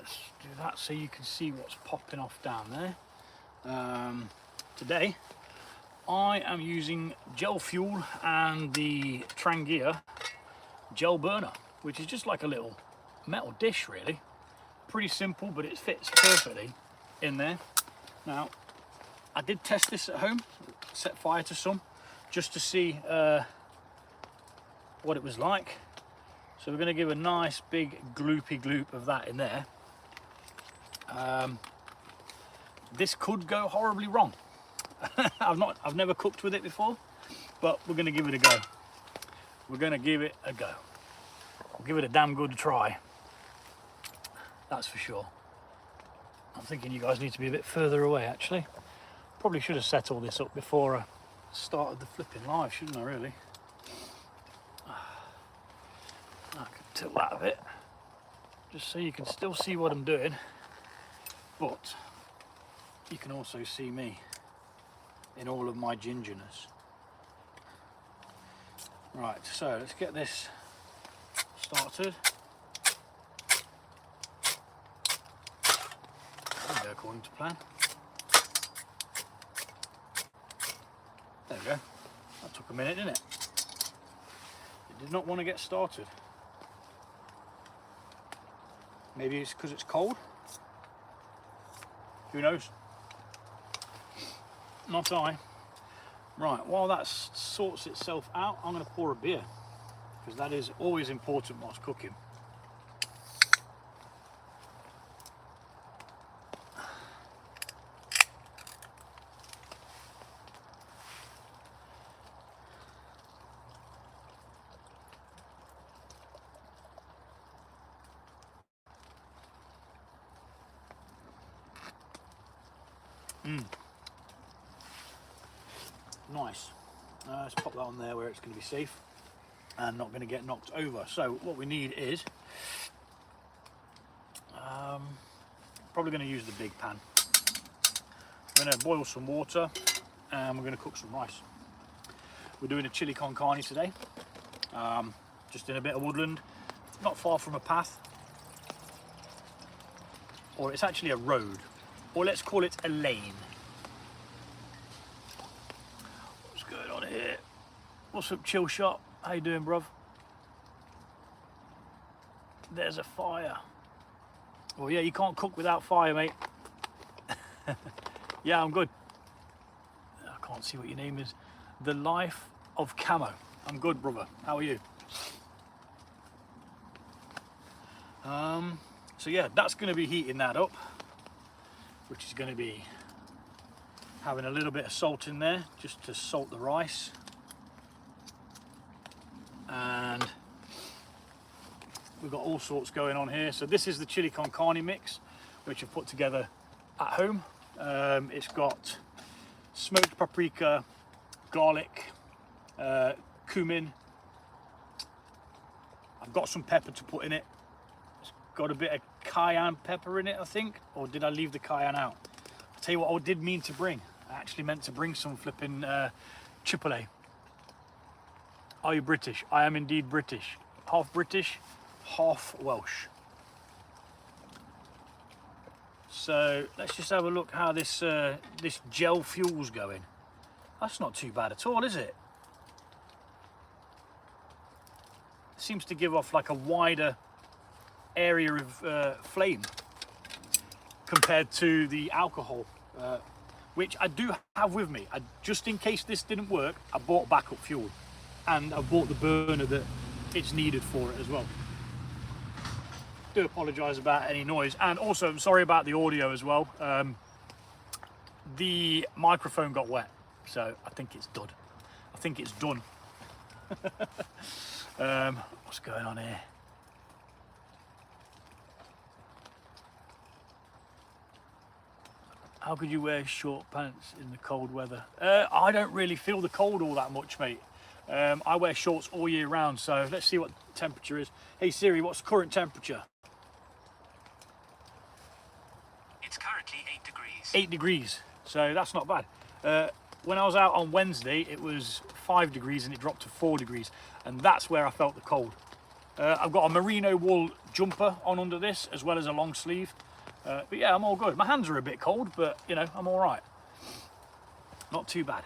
let's do that so you can see what's popping off down there. Today I am using gel fuel and the Trangia gel burner, which is just like a little metal dish really. Pretty simple, but it fits perfectly in there. Now, I did test this at home, set fire to some, just to see what it was like. So we're going to give a nice big gloopy gloop of that in there. This could go horribly wrong. I've never cooked with it before, but we're going to give it a go. We're going to give it a go. We'll give it a damn good try. That's for sure. I'm thinking you guys need to be a bit further away actually. Probably should have set all this up before I started the flipping live, shouldn't I really? I can tilt that a bit, just so you can still see what I'm doing, but you can also see me in all of my gingerness. Right, so let's get this started. There we go, according to plan. There we go. That took a minute, didn't it? It did not want to get started. Maybe it's because it's cold. Who knows? Not I. Right, while that sorts itself out, I'm going to pour a beer, because that is always important whilst cooking. Nice. Let's pop that on there where it's going to be safe and not going to get knocked over. So what we need is probably going to use the big pan. We're going to boil some water and we're going to cook some rice. We're doing a chili con carne today, just in a bit of woodland, not far from a path, or it's actually a road, or let's call it a lane. Here. What's up, Chill Shot? How you doing, bruv? There's a fire. Well, yeah, you can't cook without fire, mate. Yeah, I'm good. I can't see what your name is. The Life of Camo. I'm good, brother. How are you? So yeah, that's going to be heating that up, which is going to be having a little bit of salt in there just to salt the rice, and we've got all sorts going on here. So this is the chili con carne mix, which I've put together at home. It's got smoked paprika, garlic, cumin. I've got some pepper to put in it. It's got a bit of cayenne pepper in it, I think, or did I leave the cayenne out? I'll tell you what I did mean to bring. I actually meant to bring some flipping Chilli. Are you British? I am indeed British. Half British, half Welsh. So let's just have a look how this this gel fuel's going. That's not too bad at all, is it? It seems to give off like a wider area of flame compared to the alcohol. Which I do have with me. Just in case this didn't work, I bought backup fuel, and I bought the burner that it's needed for it as well. Do apologise about any noise, and also I'm sorry about the audio as well. The microphone got wet, so I think it's done. I think it's done. What's going on here? How could you wear short pants in the cold weather? I don't really feel the cold all that much, mate. I wear shorts all year round, so let's see what temperature is. Hey Siri, what's the current temperature? It's currently 8 degrees. 8 degrees, so that's not bad. When I was out on Wednesday, it was 5 degrees and it dropped to 4 degrees, and that's where I felt the cold. I've got a merino wool jumper on under this, as well as a long sleeve. But yeah, I'm all good. My hands are a bit cold, but you know, I'm all right. Not too bad.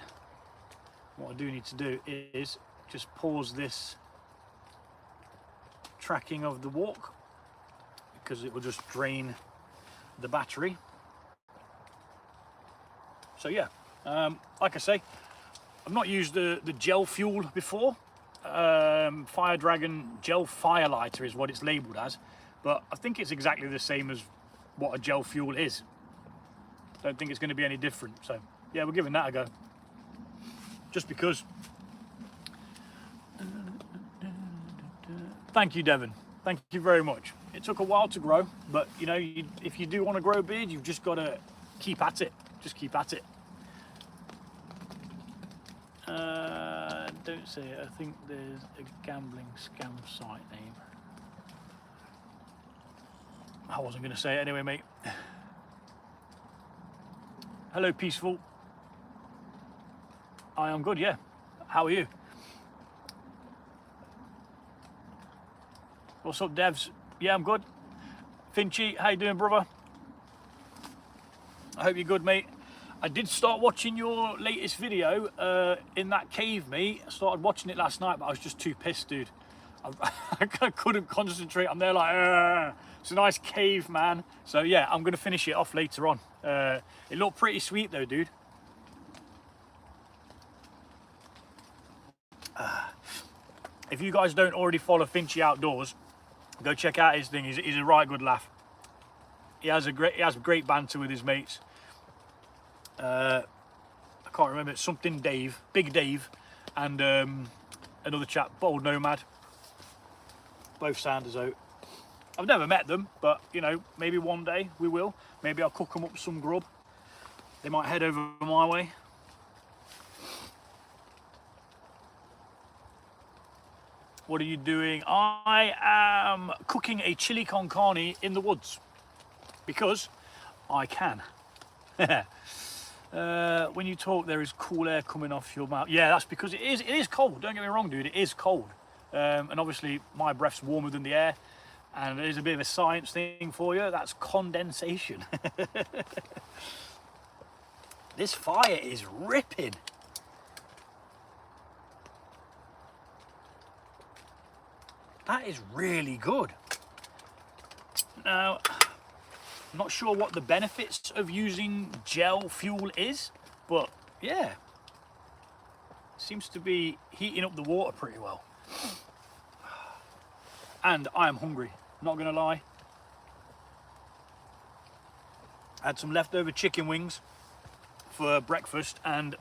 What I do need to do is just pause this tracking of the walk, because it will just drain the battery. So yeah, like I say, I've not used the gel fuel before. Fire Dragon gel firelighter is what it's labelled as, but I think it's exactly the same as what a gel fuel is. Don't think it's going to be any different. So yeah, we're giving that a go, just because. Thank you, Devon. Thank you very much. It took a while to grow, but you know, if you do want to grow a beard, you've just got to keep at it. Just keep at it. Don't say it. I think there's a gambling scam site name. I wasn't going to say it anyway, mate. Hello, Peaceful. I am good, yeah. How are you? What's up, Devs? Yeah, I'm good. Finchy, how you doing, brother? I hope you're good, mate. I did start watching your latest video in that cave, mate. I started watching it last night, but I was just too pissed, dude. I couldn't concentrate. I'm there like, it's a nice cave, man. So yeah, I'm gonna finish it off later on. It looked pretty sweet though, dude. If you guys don't already follow Finchy Outdoors, go check out his thing. He's a right good laugh. He has great banter with his mates. I can't remember, it's something Dave, Big Dave, and another chap, Bold Nomad. Both Sanders out. I've never met them, but you know, maybe one day we will. Maybe I'll cook them up some grub. They might head over my way. What are you doing? I am cooking a chili con carne in the woods, because I can. When you talk, there is cool air coming off your mouth. Yeah, that's because it is cold. Don't get me wrong, dude. It is cold. And obviously my breath's warmer than the air. And there's a bit of a science thing for you. That's condensation. This fire is ripping. That is really good. Now, I'm not sure what the benefits of using gel fuel is, but yeah, seems to be heating up the water pretty well. And I am hungry, not gonna lie. I had some leftover chicken wings for breakfast and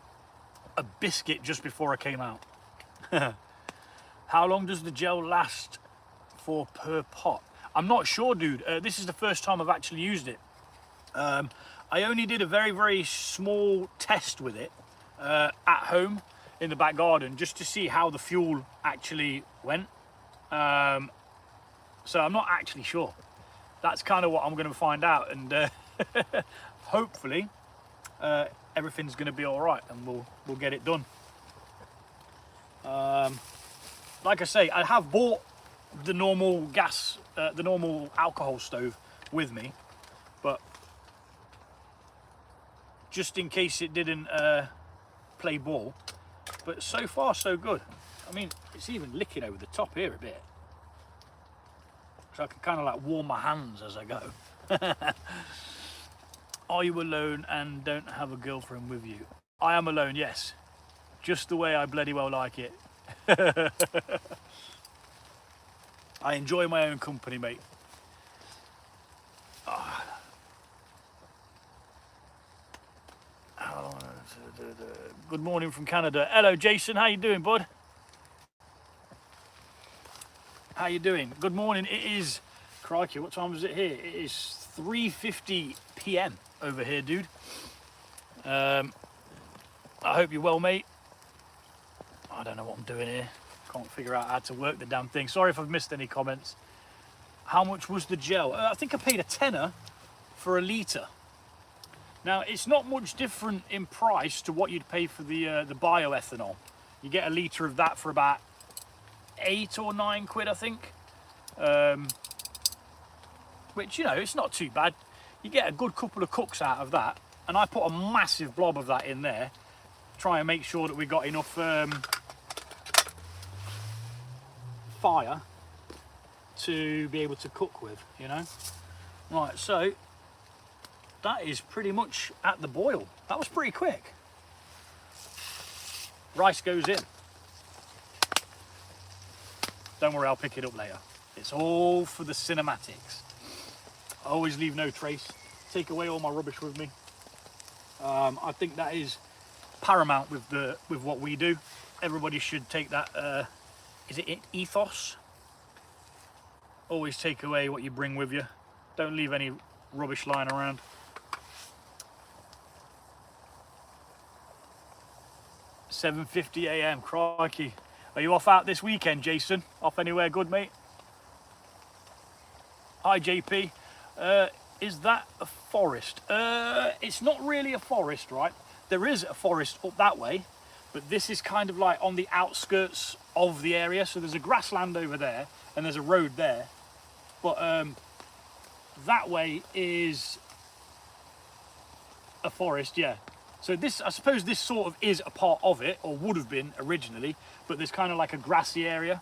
a biscuit just before I came out. How long does the gel last for per pot? I'm not sure, dude. This is the first time I've actually used it. I only did a very, very small test with it at home in the back garden, just to see how the fuel actually went. So I'm not actually sure. That's kind of what I'm going to find out, and hopefully everything's going to be all right, and we'll get it done. Like I say, I have bought the normal gas, the normal alcohol stove with me, but just in case it didn't play ball. But so far so good. I mean, it's even licking over the top here a bit, so I can kind of like warm my hands as I go. Are you alone and don't have a girlfriend with you? I am alone, yes, just the way I bloody well like it. I enjoy my own company, mate. Good morning from Canada. Hello, Jason. How you doing, bud? How you doing? Good morning. It is, crikey, what time is it here? It is 3:50 p.m. over here, dude. I hope you're well, mate. I don't know what I'm doing here. Can't figure out how to work the damn thing. Sorry if I've missed any comments. How much was the gel? I think I paid a tenner for a litre. Now, it's not much different in price to what you'd pay for the bioethanol. You get a litre of that for about 8 or 9 quid, I think. which, you know, it's not too bad. You get a good couple of cooks out of that, and I put a massive blob of that in there, try and make sure that we got enough fire to be able to cook with, you know. Right, so that is pretty much at the boil. That was pretty quick. Rice goes in. Don't worry, I'll pick it up later. It's all for the cinematics. I always leave no trace. Take away all my rubbish with me. I think that is paramount with what we do. Everybody should take that, is it ethos? Always take away what you bring with you. Don't leave any rubbish lying around. $7:50 AM, crikey. Are you off out this weekend, Jason? Off anywhere good, mate? Hi, JP. Is that a forest? It's not really a forest, right? There is a forest up that way, but this is kind of like on the outskirts of the area. So there's a grassland over there and there's a road there. But that way is a forest, yeah. So this, I suppose this sort of is a part of it, or would have been originally, but there's kind of like a grassy area.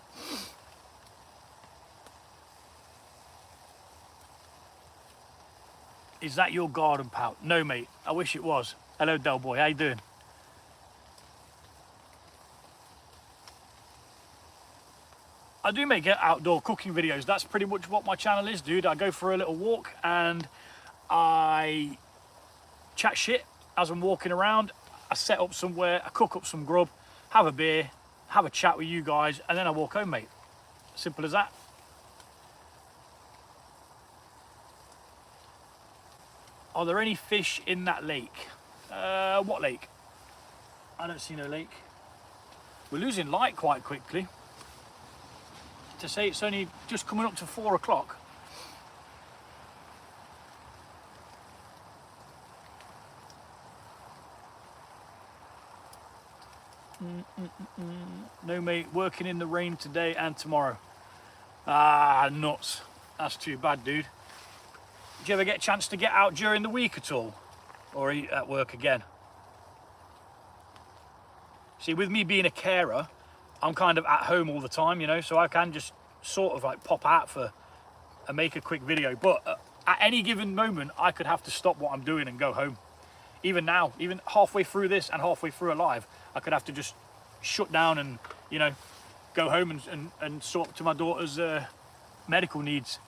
Is that your garden, pal? No, mate. I wish it was. Hello, Del Boy. How you doing? I do make outdoor cooking videos. That's pretty much what my channel is, dude. I go for a little walk and I chat shit as I'm walking around. I set up somewhere, I cook up some grub, have a beer, have a chat with you guys, and then I walk home, mate. Simple as that. Are there any fish in that lake? What lake? I don't see no lake. We're losing light quite quickly. To say it's only just coming up to 4 o'clock. No, mate, working in the rain today and tomorrow. Ah, nuts. That's too bad, dude. Did you ever get a chance to get out during the week at all? Or are you at work again? See, with me being a carer, I'm kind of at home all the time, you know, so I can just sort of like pop out for and make a quick video. But at any given moment, I could have to stop what I'm doing and go home. Even now, even halfway through this and halfway through a live, I could have to just shut down and, you know, go home and sort to my daughter's medical needs.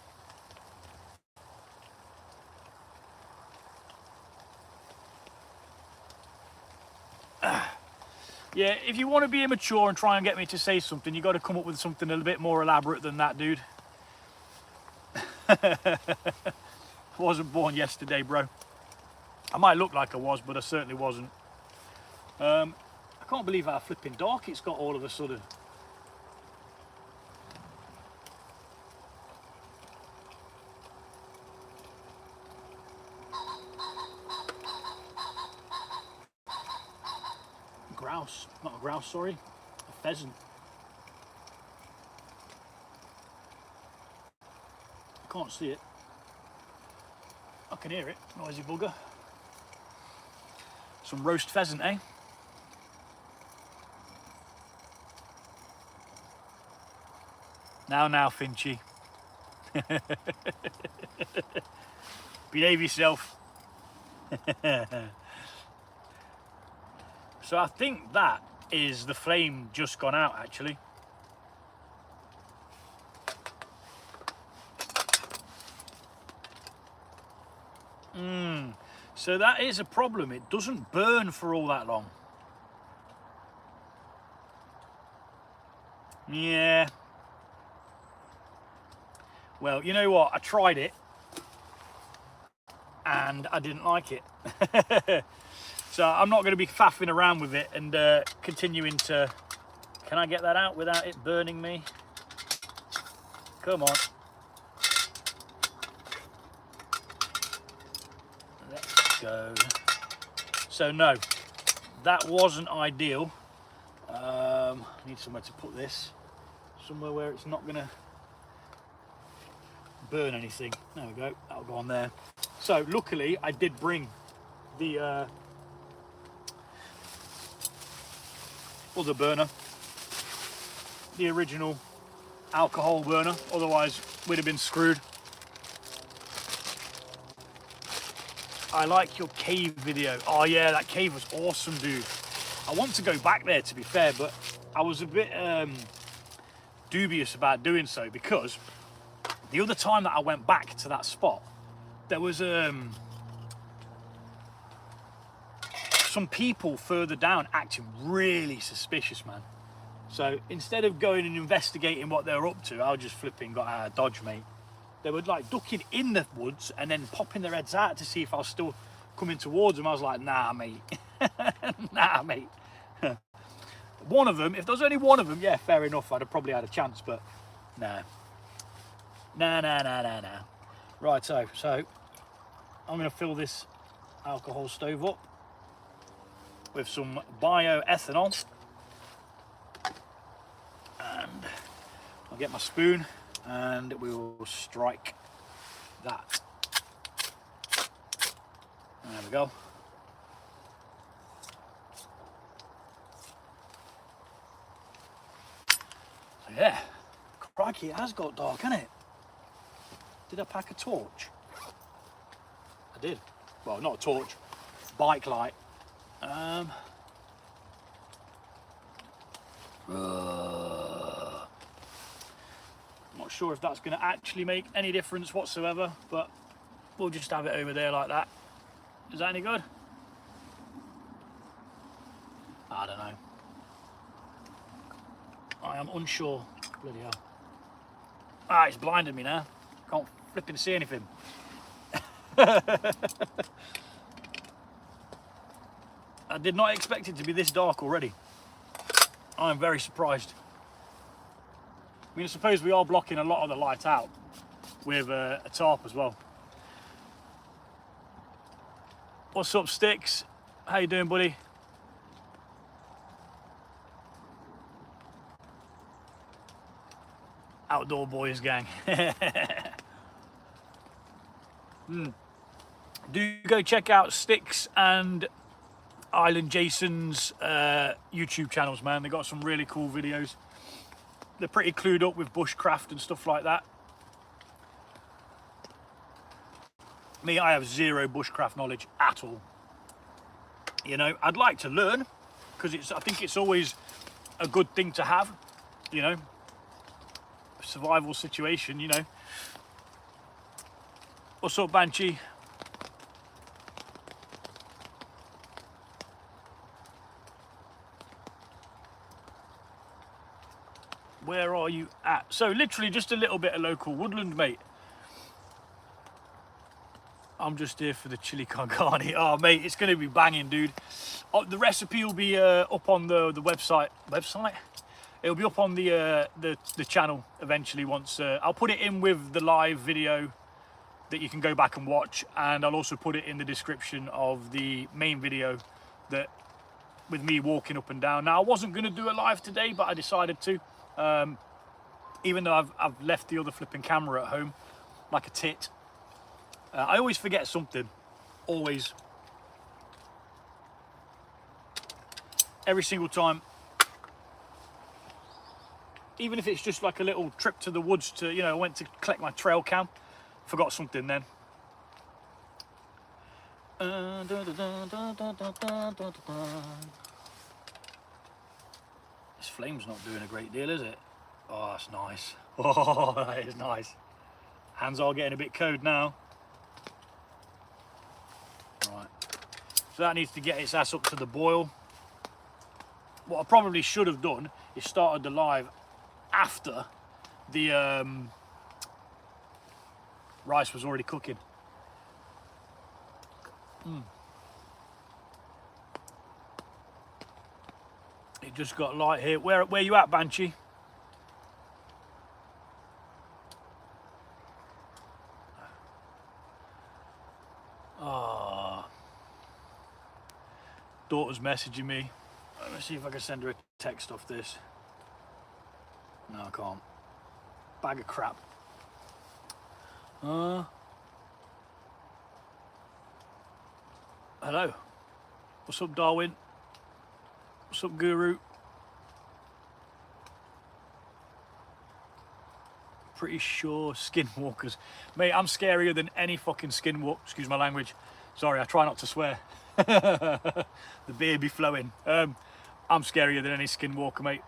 Yeah, if you want to be immature and try and get me to say something, you got to come up with something a little bit more elaborate than that, dude. I wasn't born yesterday, bro. I might look like I was, but I certainly wasn't. I can't believe how flipping dark it's got all of a sudden. Grouse, not a grouse, sorry, a pheasant. I can't see it. I can hear it, noisy bugger. Some roast pheasant, eh? Now, Finchy. Behave yourself. So I think that is the flame just gone out, actually. So that is a problem. It doesn't burn for all that long. Yeah. Well, you know what? I tried it and I didn't like it. So I'm not going to be faffing around with it and continuing to... Can I get that out without it burning me? Come on. Let's go. So no, that wasn't ideal. I need somewhere to put this. Somewhere where it's not going to burn anything. There we go, that'll go on there. So luckily I did bring the other burner, the original alcohol burner, otherwise we'd have been screwed. I like your cave video. Oh yeah, that cave was awesome, dude. I want to go back there, to be fair, but I was a bit dubious about doing so, because the other time that I went back to that spot, there was some people further down acting really suspicious, man. So instead of going and investigating what they were up to, I just flipping got out of Dodge, mate. They were like ducking in the woods and then popping their heads out to see if I was still coming towards them. I was like, nah, mate. Nah, mate. One of them, if there was only one of them, yeah, fair enough, I'd have probably had a chance, but no. Nah. Right, so I'm going to fill this alcohol stove up with some bioethanol. And I'll get my spoon and we will strike that. There we go. So yeah, crikey, it has got dark, hasn't it? Did I pack a torch? I did. Well, not a torch, bike light. Not sure if that's going to actually make any difference whatsoever, but we'll just have it over there like that. Is that any good? I don't know. I am unsure. Bloody hell. Ah, it's blinded me now. Can't flipping see anything. I did not expect it to be this dark already. I'm very surprised. I mean, I suppose we are blocking a lot of the light out with a tarp as well. What's up, Sticks? How you doing, buddy? Outdoor boys gang. Do go check out Sticks and Island Jason's YouTube channels, man. They got some really cool videos. They're pretty clued up with bushcraft and stuff like that. Me, I have zero bushcraft knowledge at all. You know, I'd like to learn, because I think it's always a good thing to have, you know, survival situation, you know. What's up, Banshee? Where are you at? So literally just a little bit of local woodland, mate. I'm just here for the chili con carne. Oh, mate, it's going to be banging, dude. Oh, the recipe will be up on the website. It'll be up on the channel eventually. Once I'll put it in with the live video that you can go back and watch, and I'll also put it in the description of the main video that with me walking up and down. Now, I wasn't going to do a live today, but I decided to. Even though I've left the other flipping camera at home like a tit. I always forget something, always. Every single time. Even if it's just like a little trip to the woods to, you know, I went to collect my trail cam, forgot something then. This flame's not doing a great deal, is it? Oh, that's nice. Oh, that is nice. Hands are getting a bit cold now. Right. So that needs to get its ass up to the boil. What I probably should have done is started the live after the rice was already cooking. It just got light here. Where you at, Banshee? Ah, daughter's messaging me. Let me see if I can send her a text off this. No, I can't. Bag of crap. Hello. What's up, Darwin? What's up, Guru? Pretty sure skinwalkers. Mate, I'm scarier than any fucking skinwalk. Excuse my language. Sorry, I try not to swear. The beer be flowing. I'm scarier than any skinwalker, mate.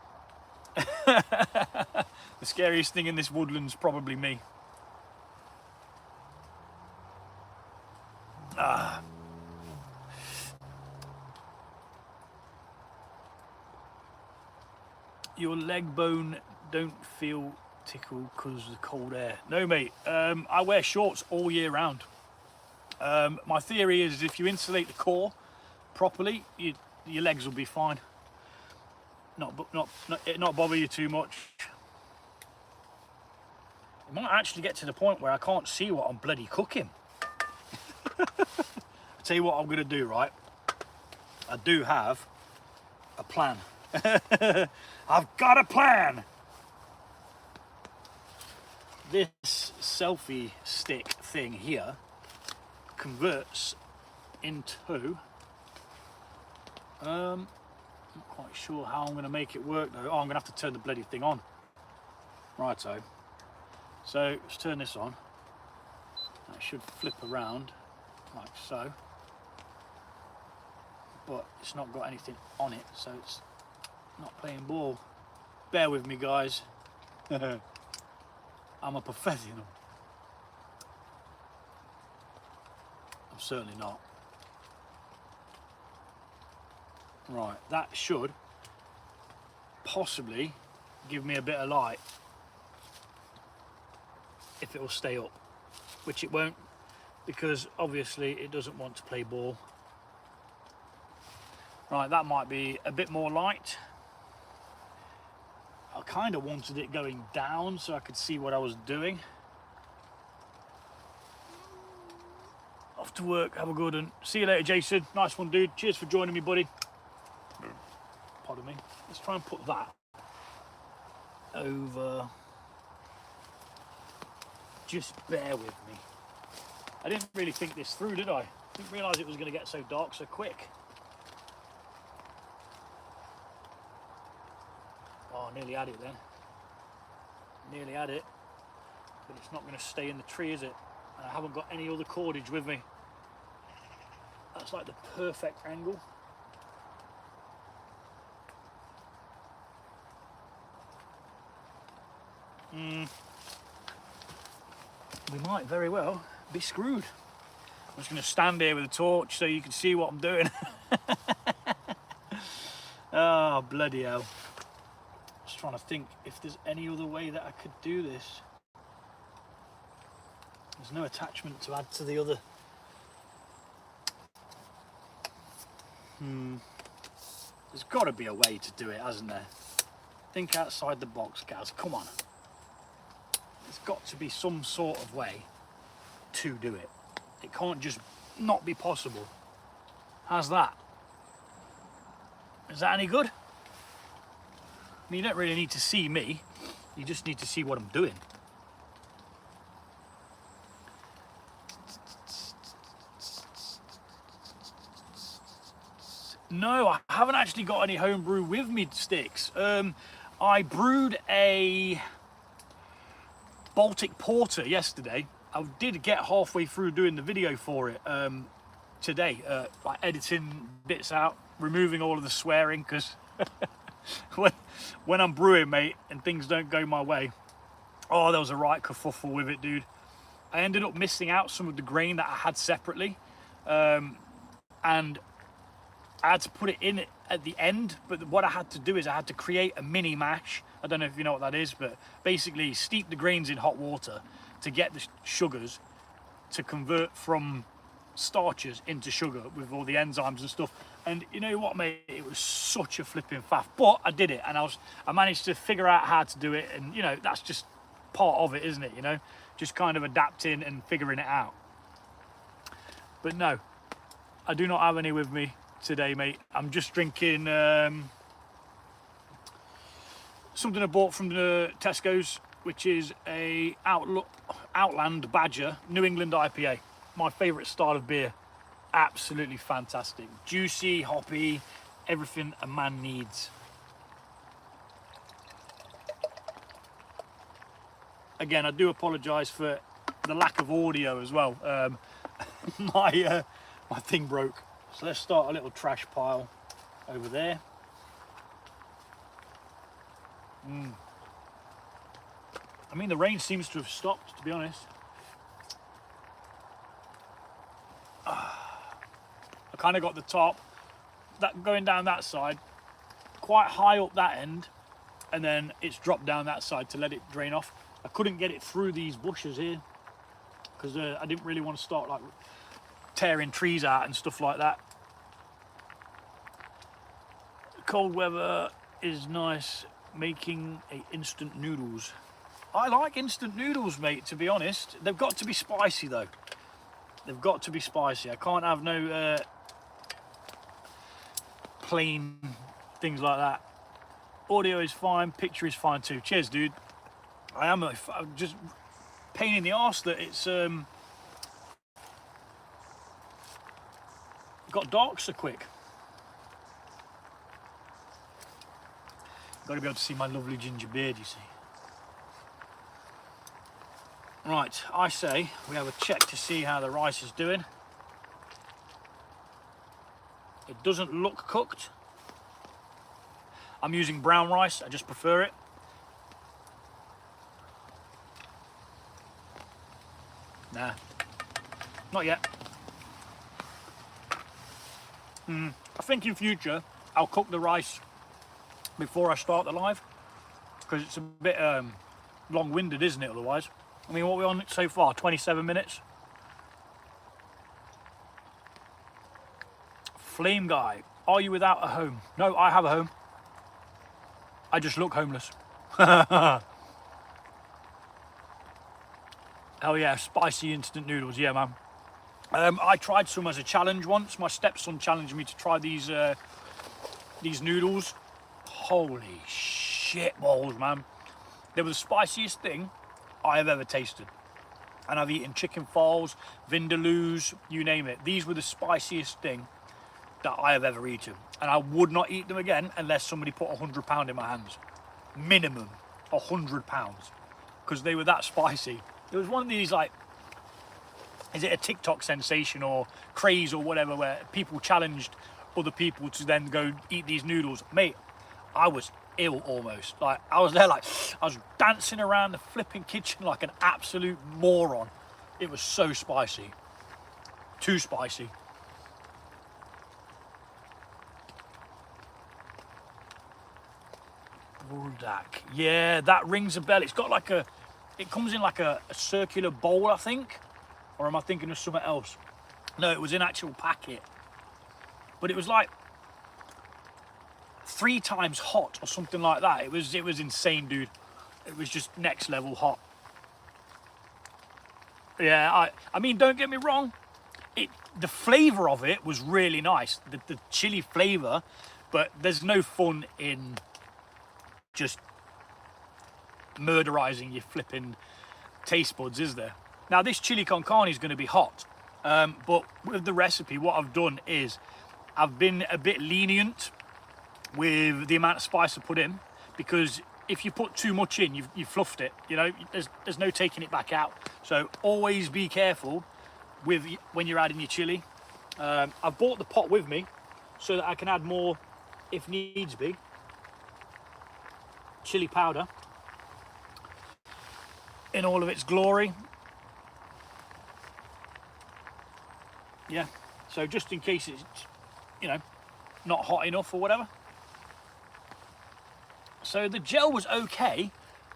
The scariest thing in this woodland's probably me. Your leg bone don't feel tickled because of the cold air. No, mate. I wear shorts all year round. My theory is if you insulate the core properly, your legs will be fine. Not bother you too much. It might actually get to the point where I can't see what I'm bloody cooking. I'll tell you what I'm going to do, right? I do have a plan. I've got a plan. This selfie stick thing here converts into I'm not quite sure how I'm going to make it work though. Oh, I'm going to have to turn the bloody thing on. Righto. So let's turn this on. That should flip around like so. But it's not got anything on it, so it's not playing ball. Bear with me, guys. I'm a professional. I'm certainly not. Right, that should possibly give me a bit of light if it will stay up, which it won't, because obviously it doesn't want to play ball. Right, that might be a bit more light. I kind of wanted it going down so I could see what I was doing. Off to work, have a good one. See you later, Jason. Nice one, dude. Cheers for joining me, buddy. Pardon me. Let's try and put that over. Just bear with me. I didn't really think this through, did I? Didn't realise it was going to get so dark so quick. Oh, I nearly had it then. Nearly had it. But it's not going to stay in the tree, is it? And I haven't got any other cordage with me. That's like the perfect angle. We might very well be screwed. I'm just going to stand here with a torch so you can see what I'm doing. Oh, bloody hell. Just trying to think if there's any other way that I could do this. There's no attachment to add to the other. There's got to be a way to do it, hasn't there? Think outside the box, Gaz. Come on. There's got to be some sort of way to do it. It can't just not be possible. How's that? Is that any good? I mean, you don't really need to see me. You just need to see what I'm doing. No, I haven't actually got any homebrew with me sticks. I brewed a Baltic Porter yesterday. I did get halfway through doing the video for it today, like editing bits out, removing all of the swearing, because when I'm brewing, mate, and things don't go my way, oh, there was a right kerfuffle with it, dude. I ended up missing out some of the grain that I had separately, and I had to put it in at the end, but what I had to do is I had to create a mini mash. I don't know if you know what that is, but basically steep the grains in hot water to get the sugars to convert from starches into sugar with all the enzymes and stuff. And you know what, mate, it was such a flipping faff, but I did it, and I managed to figure out how to do it, and you know, that's just part of it, isn't it? You know, just kind of adapting and figuring it out. But no, I do not have any with me today, mate. I'm just drinking something I bought from the Tesco's. which is a Outland Badger New England IPA. My favourite style of beer. Absolutely fantastic. Juicy, hoppy, everything a man needs. Again, I do apologise for the lack of audio as well. My thing broke. So let's start a little trash pile over there. I mean, the rain seems to have stopped, to be honest. I kind of got the top, that going down that side, quite high up that end, and then it's dropped down that side to let it drain off. I couldn't get it through these bushes here because I didn't really want to start like tearing trees out and stuff like that. Cold weather is nice making instant noodles. I like instant noodles, mate, to be honest. They've got to be spicy though. They've got to be spicy. I can't have no plain things like that. Audio is fine, picture is fine too. Cheers, dude. I'm just pain in the arse that it's got dark so quick. Got to be able to see my lovely ginger beard, you see. Right, I say we have a check to see how the rice is doing. It doesn't look cooked. I'm using brown rice, I just prefer it. Nah, not yet. I think in future I'll cook the rice before I start the live, because it's a bit long-winded, isn't it, otherwise? I mean, what are we on so far? 27 minutes? Flame guy, are you without a home? No, I have a home. I just look homeless. Oh yeah, spicy instant noodles, yeah, man. I tried some as a challenge once. My stepson challenged me to try these noodles. Holy shit balls, man. They were the spiciest thing I have ever tasted. And I've eaten chicken falls, vindaloos, you name it. These were the spiciest thing that I have ever eaten. And I would not eat them again unless somebody put £100 in my hands. Minimum £100. Because they were that spicy. It was one of these, like, is it a TikTok sensation or craze or whatever, where people challenged other people to then go eat these noodles. Mate, I was ill almost. Like, I was there, like, I was dancing around the flipping kitchen like an absolute moron. It was so spicy. Too spicy. Buldak. Yeah, that rings a bell. It's got like a, it comes in like a circular bowl, I think. Or am I thinking of something else? No, it was in actual packet. But it was like 3 times hot or something like that. It was insane, dude. It was just next level hot. Yeah, I mean, don't get me wrong. The flavour of it was really nice. The chili flavour, but there's no fun in just murderizing your flipping taste buds, is there? Now this chili con carne is going to be hot, but with the recipe, what I've done is I've been a bit lenient with the amount of spice I put in, because if you put too much in, you've fluffed it. You know, there's no taking it back out. So always be careful with when you're adding your chili. I've bought the pot with me so that I can add more if needs be. Chili powder in all of its glory. Yeah, so just in case it's, you know, not hot enough or whatever. So the gel was okay.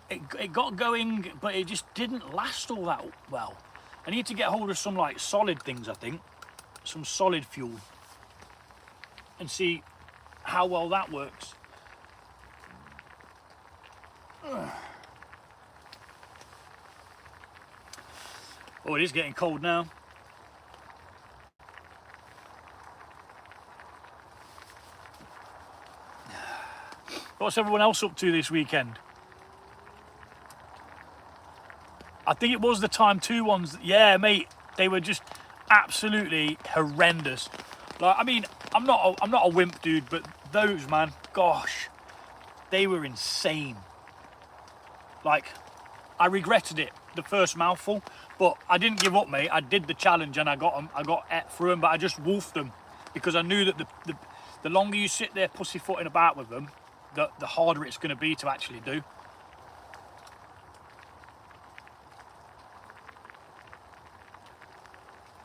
It got going, but it just didn't last all that well. I need to get hold of some like solid things, I think. Some solid fuel. And see how well that works. Oh, it is getting cold now. What's everyone else up to this weekend? I think it was the time 2 ones. Yeah, mate, they were just absolutely horrendous. Like, I mean, I'm not a wimp, dude, but those, man, gosh, they were insane. Like, I regretted it the first mouthful, but I didn't give up, mate. I did the challenge and I got them. I got through them, but I just wolfed them because I knew that the longer you sit there pussyfooting about with them, the harder it's going to be to actually do.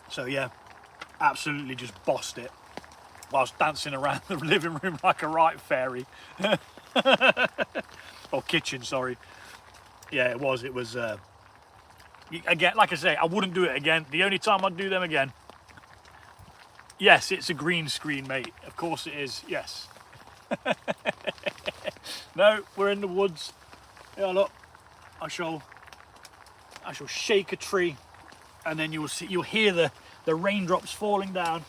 So yeah, absolutely just bossed it whilst dancing around the living room like a right fairy. Or kitchen, sorry. Yeah, it was. Again, like I say, I wouldn't do it again. The only time I'd do them again. Yes, it's a green screen, mate. Of course it is. Yes. No, we're in the woods. Yeah, look. I shall shake a tree, and then you'll hear the raindrops falling down.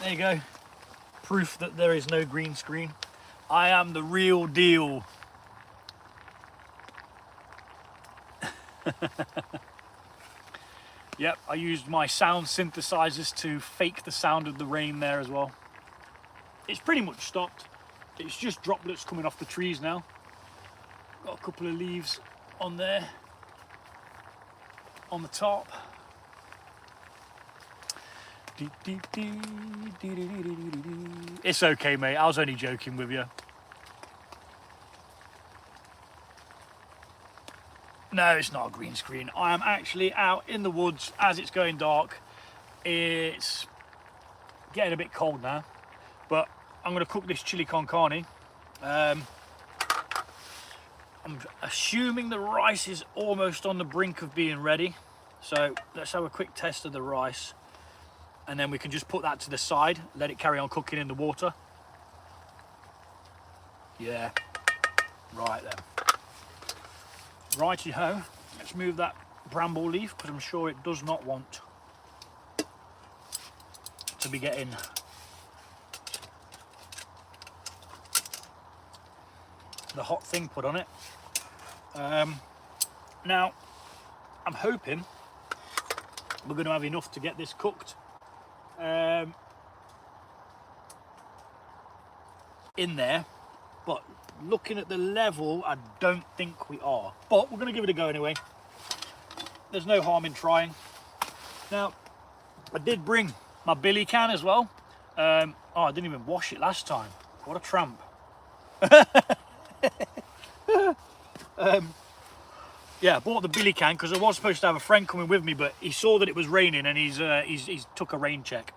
There you go. Proof that there is no green screen. I am the real deal. Yep, I used my sound synthesizers to fake the sound of the rain there as well. It's pretty much stopped. It's just droplets coming off the trees now. Got a couple of leaves on there, on the top. It's okay, mate. I was only joking with you. No, it's not a green screen. I am actually out in the woods as it's going dark. It's getting a bit cold now, but I'm going to cook this chili con carne. I'm assuming the rice is almost on the brink of being ready. So let's have a quick test of the rice. And then we can just put that to the side, let it carry on cooking in the water. Yeah, right then. Righty-ho, let's move that bramble leaf because I'm sure it does not want to be getting the hot thing put on it. Now, I'm hoping we're going to have enough to get this cooked. In there, but looking at the level, I don't think we are, but we're going to give it a go anyway. There's no harm in trying. Now, I did bring my billy can as well. Oh, I didn't even wash it last time. What a tramp. Yeah, I bought the billy can because I was supposed to have a friend coming with me, but he saw that it was raining and he's took a rain check.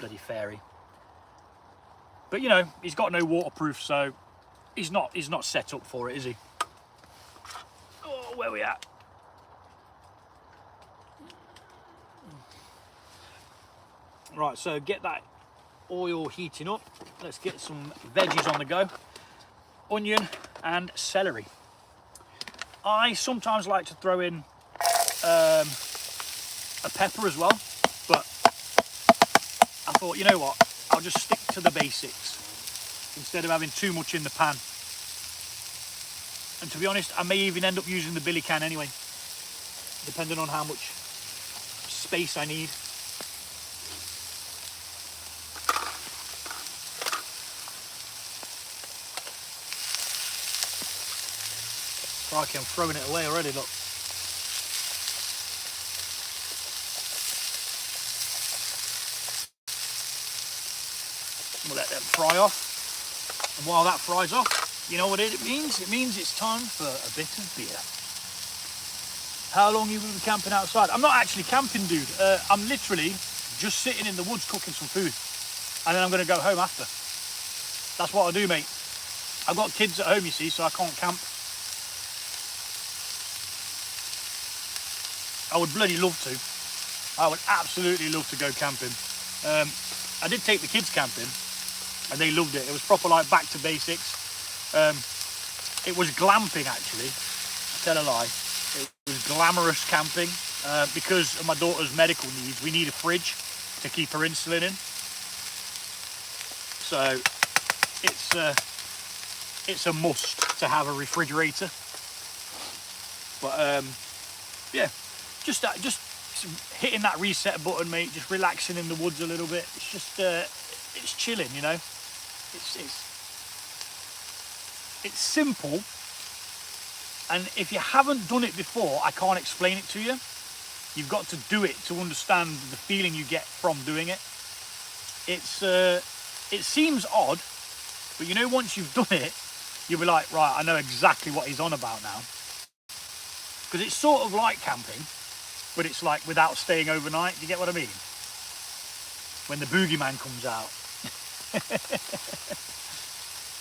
Bloody fairy. But you know, he's got no waterproof, so he's not set up for it, is he? Oh, where we at? Right, so get that oil heating up. Let's get some veggies on the go. Onion and celery. I sometimes like to throw in a pepper as well, but I thought, you know what, I'll just stick to the basics instead of having too much in the pan. And to be honest, I may even end up using the billy can anyway, depending on how much space I need. Crikey, I'm throwing it away already, look. We'll let them fry off. And while that fries off, you know what it means? It means it's time for a bit of beer. How long are you going to be camping outside? I'm not actually camping, dude. I'm literally just sitting in the woods cooking some food. And then I'm going to go home after. That's what I do, mate. I've got kids at home, you see, so I can't camp. I would bloody love to. I would absolutely love to go camping. I did take the kids camping and they loved it. It was proper like back to basics. It was glamping actually, I tell a lie. It was glamorous camping because of my daughter's medical needs. We need a fridge to keep her insulin in. So it's a must to have a refrigerator. But yeah, just hitting that reset button, mate. Just relaxing in the woods a little bit. It's just it's chilling, you know. It's simple, and if you haven't done it before, I can't explain it to you. You've got to do it to understand the feeling you get from doing it. It seems odd, but you know, once you've done it, you'll be like, right, I know exactly what he's on about now. Because it's sort of like camping, but it's like without staying overnight. Do you get what I mean? When the boogeyman comes out.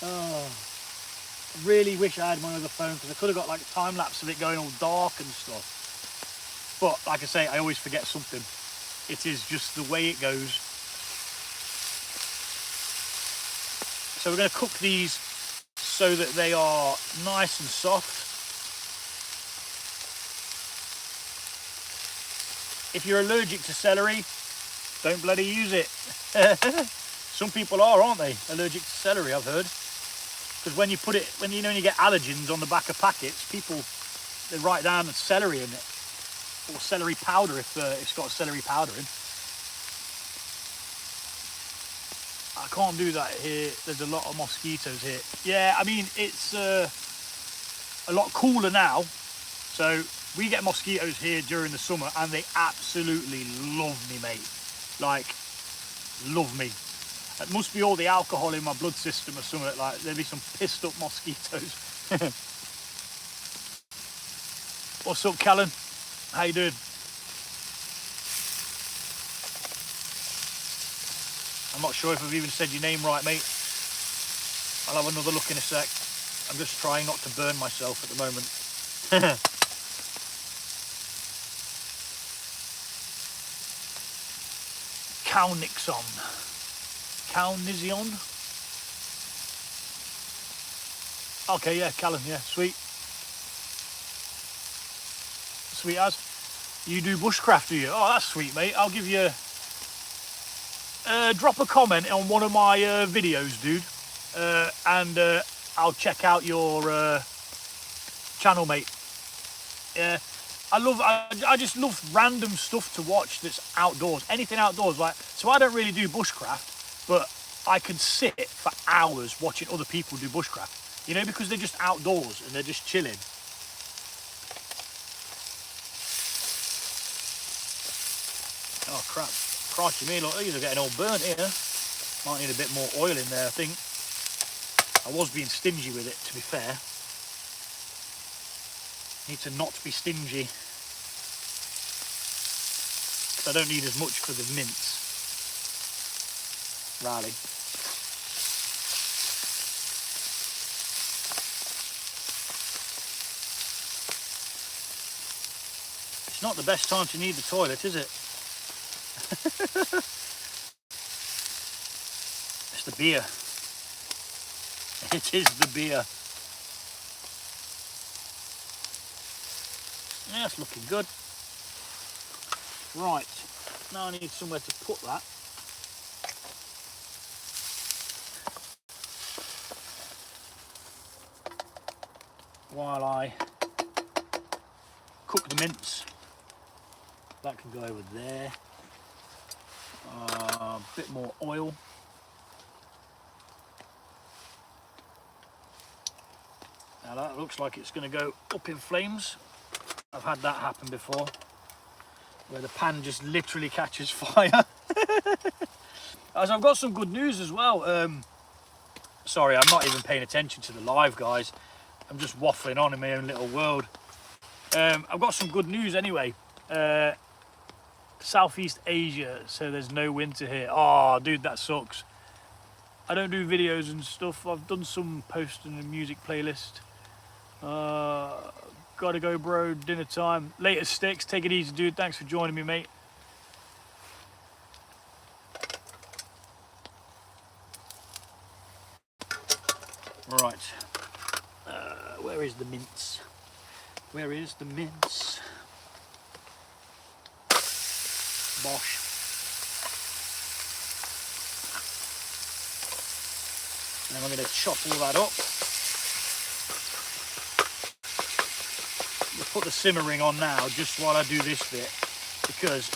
Oh, I really wish I had my other phone, because I could have got like a time lapse of it going all dark and stuff. But like I say, I always forget something. It is just the way it goes. So we're going to cook these so that they are nice and soft. If you're allergic to celery, don't bloody use it. Some people are, aren't they? Allergic to celery, I've heard. Because when you put it, when you get allergens on the back of packets, people, they write down celery in it. Or celery powder if it's got celery powder in. I can't do that here. There's a lot of mosquitoes here. Yeah, I mean, it's a lot cooler now. So we get mosquitoes here during the summer, and they absolutely love me, mate. Like, love me. It must be all the alcohol in my blood system or something. Like, there'll be some pissed up mosquitoes. What's up, Callan? How you doing? I'm not sure if I've even said your name right, mate. I'll have another look in a sec. I'm just trying not to burn myself at the moment. Cow Nixon. Cow Nizion. Okay, yeah, Callan, yeah, sweet. Sweet as. You do bushcraft, do you? Oh, that's sweet, mate. I'll give you... drop a comment on one of my videos, dude. And I'll check out your channel, mate. Yeah. I just love random stuff to watch that's outdoors. Anything outdoors, like, so I don't really do bushcraft, but I can sit for hours watching other people do bushcraft. You know, because they're just outdoors and they're just chilling. Oh crap. Crikey me, look, these are getting all burnt here. Might need a bit more oil in there, I think. I was being stingy with it, to be fair. Need to not be stingy. I don't need as much for the mince. Rally. It's not the best time to need the toilet, is it? It's the beer. It is the beer. Yeah, it's looking good. Right, now I need somewhere to put that. While I cook the mince. That can go over there. A bit more oil. Now that looks like it's going to go up in flames. I've had that happen before, where the pan just literally catches fire. As I've got some good news as well. Sorry, I'm not even paying attention to the live, guys. I'm just waffling on in my own little world. I've got some good news anyway. Southeast Asia, so there's no winter here. Oh, dude, that sucks. I don't do videos and stuff. I've done some posting a music playlist. Gotta go, bro. Dinner time. Later, Sticks. Take it easy, dude. Thanks for joining me, mate. Right. Where is the mince? Where is the mince? Bosh. And then we're going to chop all that up. The put the simmering on now just while I do this bit, because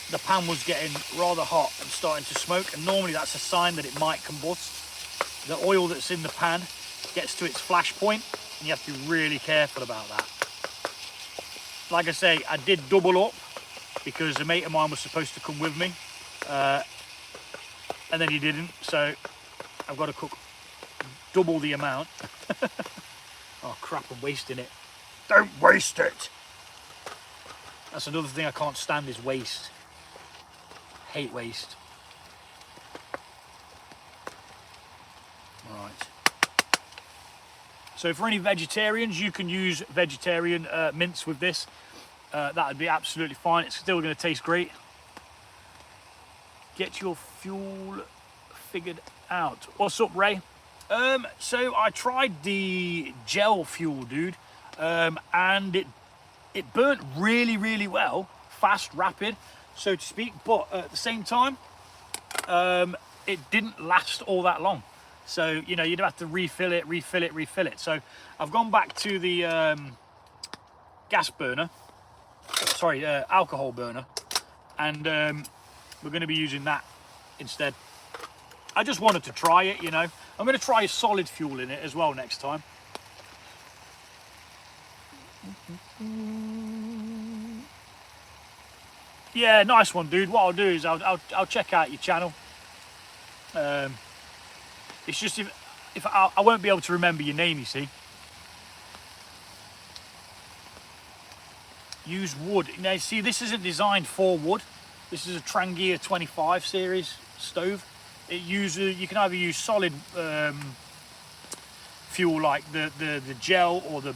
the pan was getting rather hot and starting to smoke, and normally that's a sign that it might combust. The oil that's in the pan gets to its flash point, and you have to be really careful about that. Like I say, I did double up because a mate of mine was supposed to come with me, and then he didn't, so I've got to cook double the amount. Oh crap, I'm wasting it. Don't waste it! That's another thing I can't stand, is waste. Hate waste. Right. So for any vegetarians, you can use vegetarian mince with this. That would be absolutely fine. It's still going to taste great. Get your fuel figured out. What's up, Ray? So I tried the gel fuel, dude, and it burnt really well, fast, rapid, so to speak, but at the same time, it didn't last all that long. So, you know, you'd have to refill it. So I've gone back to the gas burner, sorry, alcohol burner, and we're going to be using that instead. I just wanted to try it, you know. I'm going to try a solid fuel in it as well next time. Yeah, nice one, dude. What I'll do is I'll check out your channel. It's just if I won't be able to remember your name, you see. Use wood. Now, see, this isn't designed for wood. This is a Trangia 25 series stove. It uses, you can either use solid fuel like the gel, or the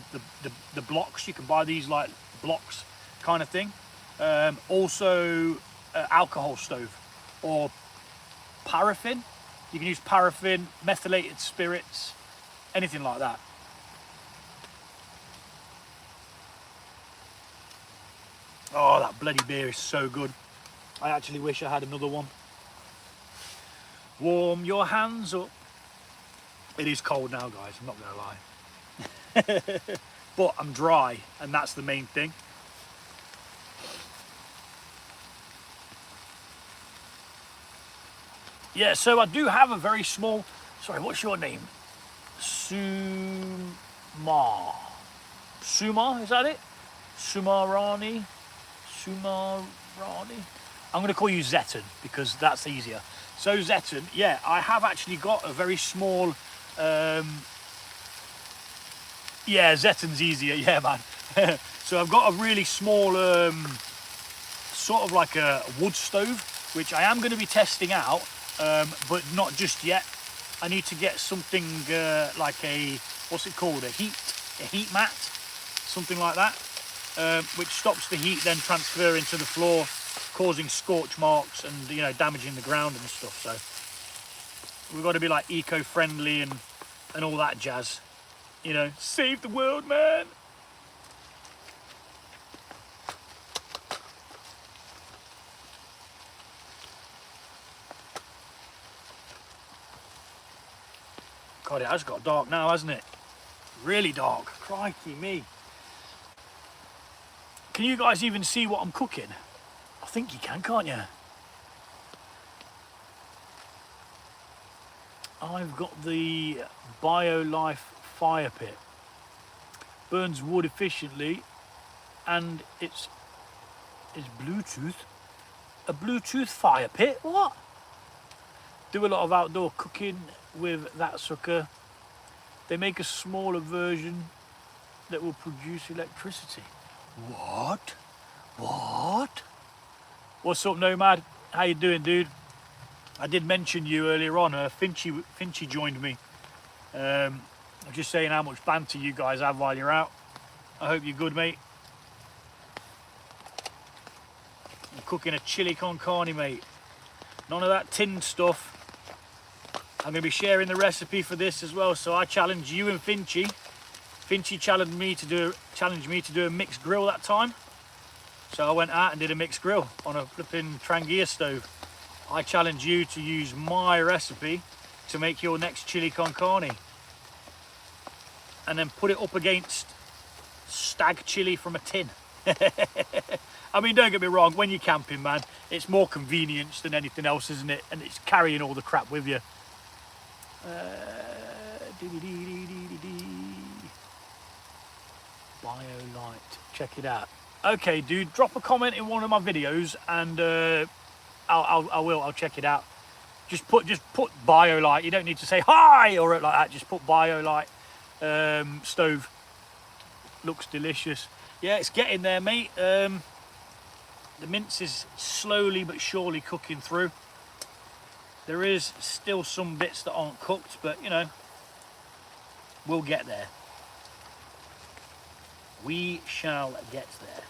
blocks. You can buy these like blocks kind of thing. Also alcohol stove or paraffin. You can use paraffin, methylated spirits, anything like that. Oh, that bloody beer is so good. I actually wish I had another one. Warm your hands up. It is cold now, guys, I'm not gonna lie. But I'm dry, and that's the main thing. Yeah, so I do have a very small, sorry, what's your name? Suma, is that it? Sumarani? I'm going to call you Zeton because that's easier. So Zeton, yeah, I have actually got a very small, yeah, Zeton's easier, yeah, man. So I've got a really small, sort of like a wood stove, which I am going to be testing out, but not just yet. I need to get something like a, what's it called, a heat mat, something like that. Which stops the heat then transferring to the floor, causing scorch marks and, you know, damaging the ground and stuff. So we've got to be like eco-friendly and all that jazz, you know. Save the world, man. God, it has got dark now, hasn't it? Really dark. Crikey me. Can you guys even see what I'm cooking? I think you can, can't you? I've got the BioLife fire pit. Burns wood efficiently, and it's Bluetooth. A Bluetooth fire pit? What? Do a lot of outdoor cooking with that sucker. They make a smaller version that will produce electricity. What? What's up, Nomad? How you doing, dude? I did mention you earlier on. Finchy joined me. I'm just saying how much banter you guys have while you're out. I hope you're good, mate. I'm cooking a chili con carne, mate. None of that tinned stuff. I'm going to be sharing the recipe for this as well. So I challenge you and Finchy. Finchy challenged me to do a mixed grill that time. So I went out and did a mixed grill on a flipping Trangia stove. I challenge you to use my recipe to make your next chili con carne. And then put it up against stag chili from a tin. I mean, don't get me wrong, when you're camping, man, it's more convenience than anything else, isn't it? And it's carrying all the crap with you. BioLite, check it out. Okay, dude, drop a comment in one of my videos, and I'll check it out. Just put BioLite. You don't need to say hi or like that. Just put BioLite stove. Looks delicious. Yeah, it's getting there, mate. The mince is slowly but surely cooking through. There is still some bits that aren't cooked, but you know, we'll get there. We shall get there.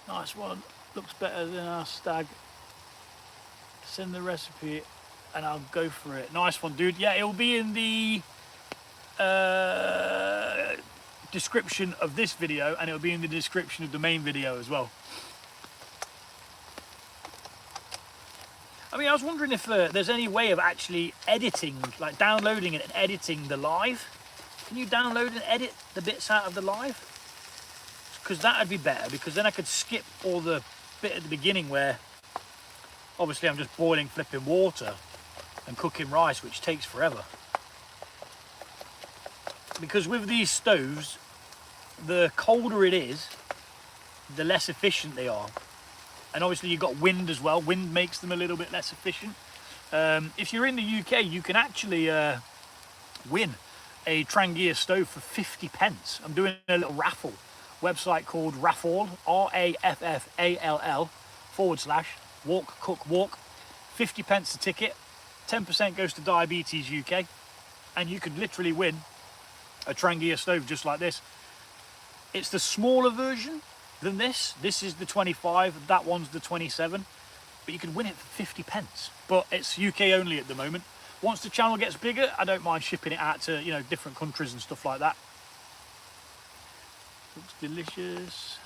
Nice one. Looks better than our stag. Send the recipe and I'll go for it. Nice one, dude. Yeah, it'll be in the description of this video, and it'll be in the description of the main video as well. I mean, I was wondering if there's any way of actually editing, like downloading it and editing the live. Can you download and edit the bits out of the live? Because that would be better, because then I could skip all the bit at the beginning where obviously I'm just boiling flipping water and cooking rice, which takes forever. Because with these stoves, the colder it is, the less efficient they are. And obviously you've got wind as well. Wind makes them a little bit less efficient. If you're in the UK, you can actually win a Trangia stove for 50 pence. I'm doing a little raffle. Website called Raffall, RAFFALL / walk cook walk. 50 pence a ticket. 10% goes to Diabetes UK. And you could literally win a Trangia stove just like this. It's the smaller version than this. This is the 25, that one's the 27, but you can win it for 50 pence. But it's UK only at the moment. Once the channel gets bigger, I don't mind shipping it out to, you know, different countries and stuff like that. Looks delicious.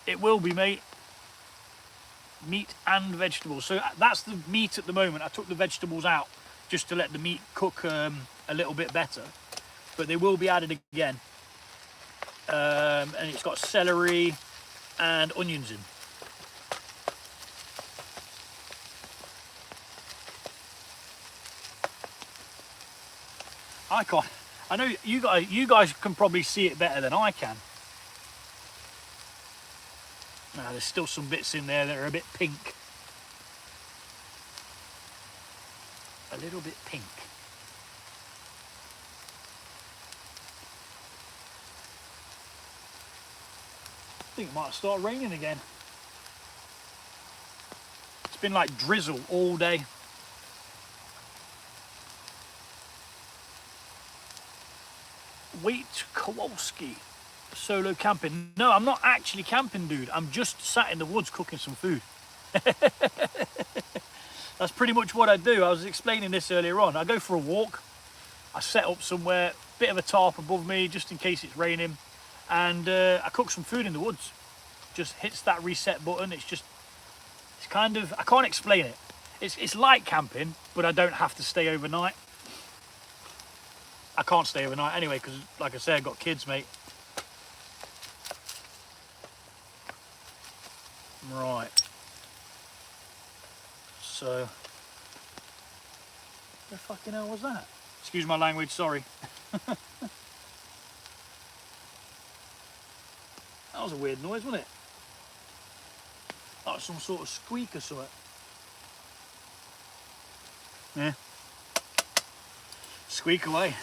It will be, mate. Meat and vegetables. So that's the meat at the moment. I took the vegetables out just to let the meat cook a little bit better, but they will be added again. And it's got celery and onions in. I can't. I know you guys can probably see it better than I can. Now there's still some bits in there that are a bit pink. A little bit pink. I think it might start raining again. It's been like drizzle all day. Wait, Kowalski. Solo camping. No, I'm not actually camping, dude. I'm just sat in the woods cooking some food. That's pretty much what I do. I was explaining this earlier on. I go for a walk. I set up somewhere, bit of a tarp above me just in case it's raining. And I cook some food in the woods. Just hits that reset button. It's kind of, I can't explain it. It's like camping, but I don't have to stay overnight. I can't stay overnight anyway, because like I said, I've got kids, mate. Right. So, the fucking hell was that? Excuse my language, sorry. That was a weird noise, wasn't it? Like some sort of squeak or something. Yeah. Squeak away.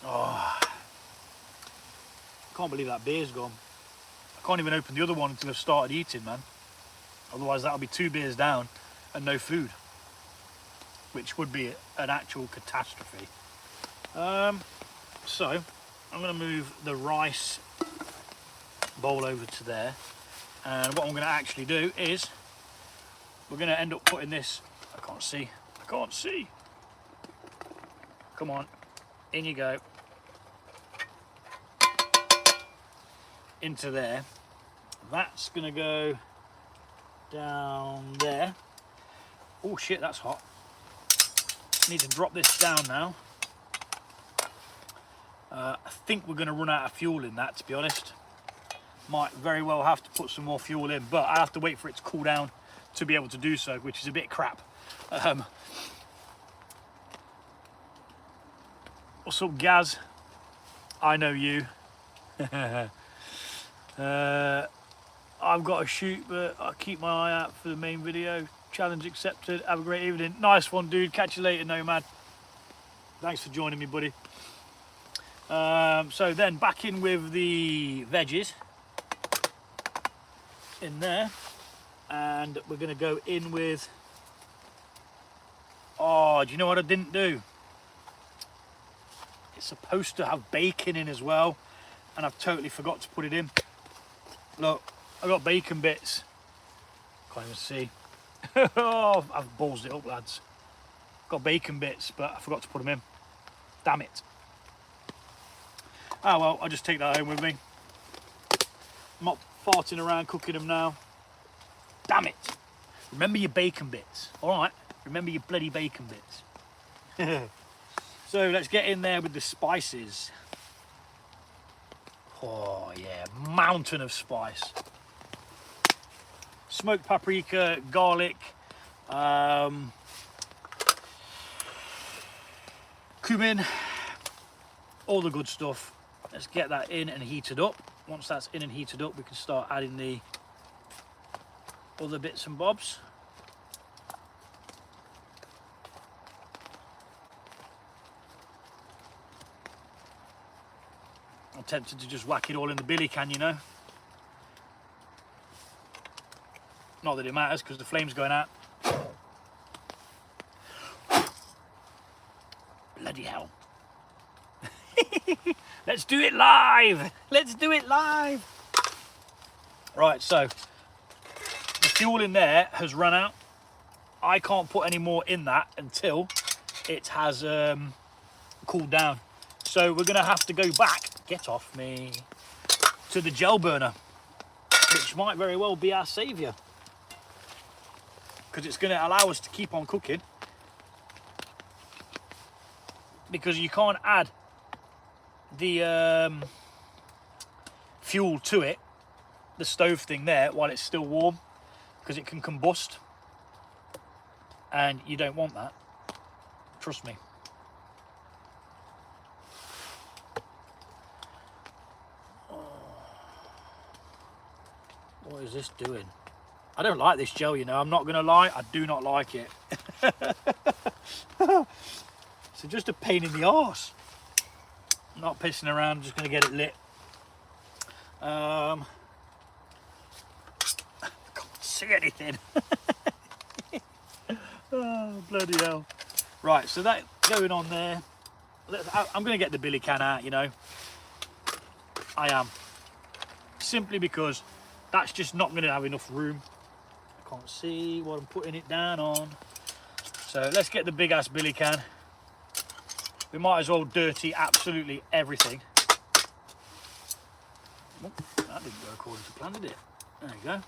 Oh. Can't believe that beer's gone. I can't even open the other one until I've started eating, man. Otherwise that'll be 2 beers down and no food, which would be an actual catastrophe. So I'm going to move the rice bowl over to there, and what I'm going to actually do is we're going to end up putting this, I can't see, come on, in you go. into there. That's gonna go down there. Oh shit, that's hot. Need to drop this down now. I think we're gonna run out of fuel in that, to be honest. Might very well have to put some more fuel in, but I have to wait for it to cool down to be able to do so, which is a bit crap. What's up, Gaz? I know you. I've got to shoot, but I'll keep my eye out for the main video. Challenge accepted. Have a great evening. Nice one, dude. Catch you later, Nomad. Thanks for joining me, buddy. So then back in with the veggies in there, and we're going to go in with, oh, do you know what I didn't do? It's supposed to have bacon in as well, and I've totally forgot to put it in. Look, I've got bacon bits. Can't even see. Oh, I've ballsed it up, lads. Got bacon bits, but I forgot to put them in. Damn it. Oh well, I'll just take that home with me. I'm not farting around cooking them now. Damn it. Remember your bacon bits, all right? Remember your bloody bacon bits. So let's get in there with the spices. Oh yeah, mountain of spice. Smoked paprika, garlic, cumin, all the good stuff. Let's get that in and heated up. Once that's in and heated up, we can start adding the other bits and bobs. I'm tempted to just whack it all in the billy can, you know. Not that it matters because the flame's going out. Bloody hell. Let's do it live. Let's do it live. Right, so the fuel in there has run out. I can't put any more in that until it has cooled down. So we're going to have to go back, get off me, to the gel burner, which might very well be our saviour, because it's going to allow us to keep on cooking, because you can't add the fuel to it, the stove thing there, while it's still warm, because it can combust, and you don't want that, trust me. What is this doing? I don't like this gel, you know. I'm not going to lie. I do not like it. It's just a pain in the arse. I'm not pissing around. I'm just going to get it lit. I can't see anything. Oh, bloody hell. Right, so that going on there. I'm going to get the billy can out, you know. I am. Simply because that's just not going to have enough room. I can't see what I'm putting it down on. So let's get the big ass billy can. We might as well dirty absolutely everything. Oh, that didn't go according to plan, did it? There you go.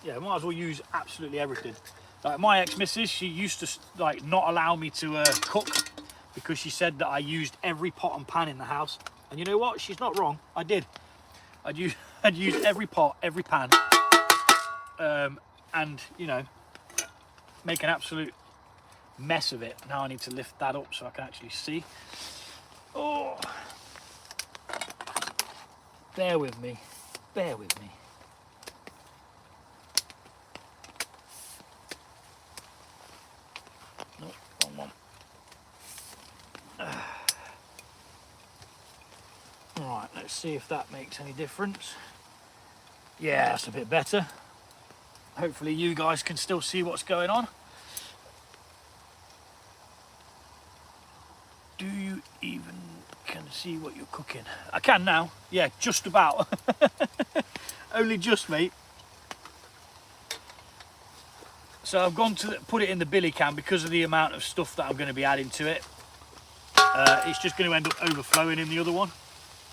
Yeah, might as well use absolutely everything. Like my ex-missus, she used to like not allow me to cook because she said that I used every pot and pan in the house. And you know what? She's not wrong. I did. I'd use every pot, every pan, and you know, make an absolute mess of it. Now I need to lift that up so I can actually see. Oh, bear with me, bear with me. Nope, wrong one. Right, let's see if that makes any difference. Yeah, that's a bit better. Hopefully you guys can still see what's going on. Do you even can see what you're cooking? I can now. Yeah, just about. Only just, mate. So I've gone to put it in the billy can because of the amount of stuff that I'm going to be adding to it. It's just going to end up overflowing in the other one.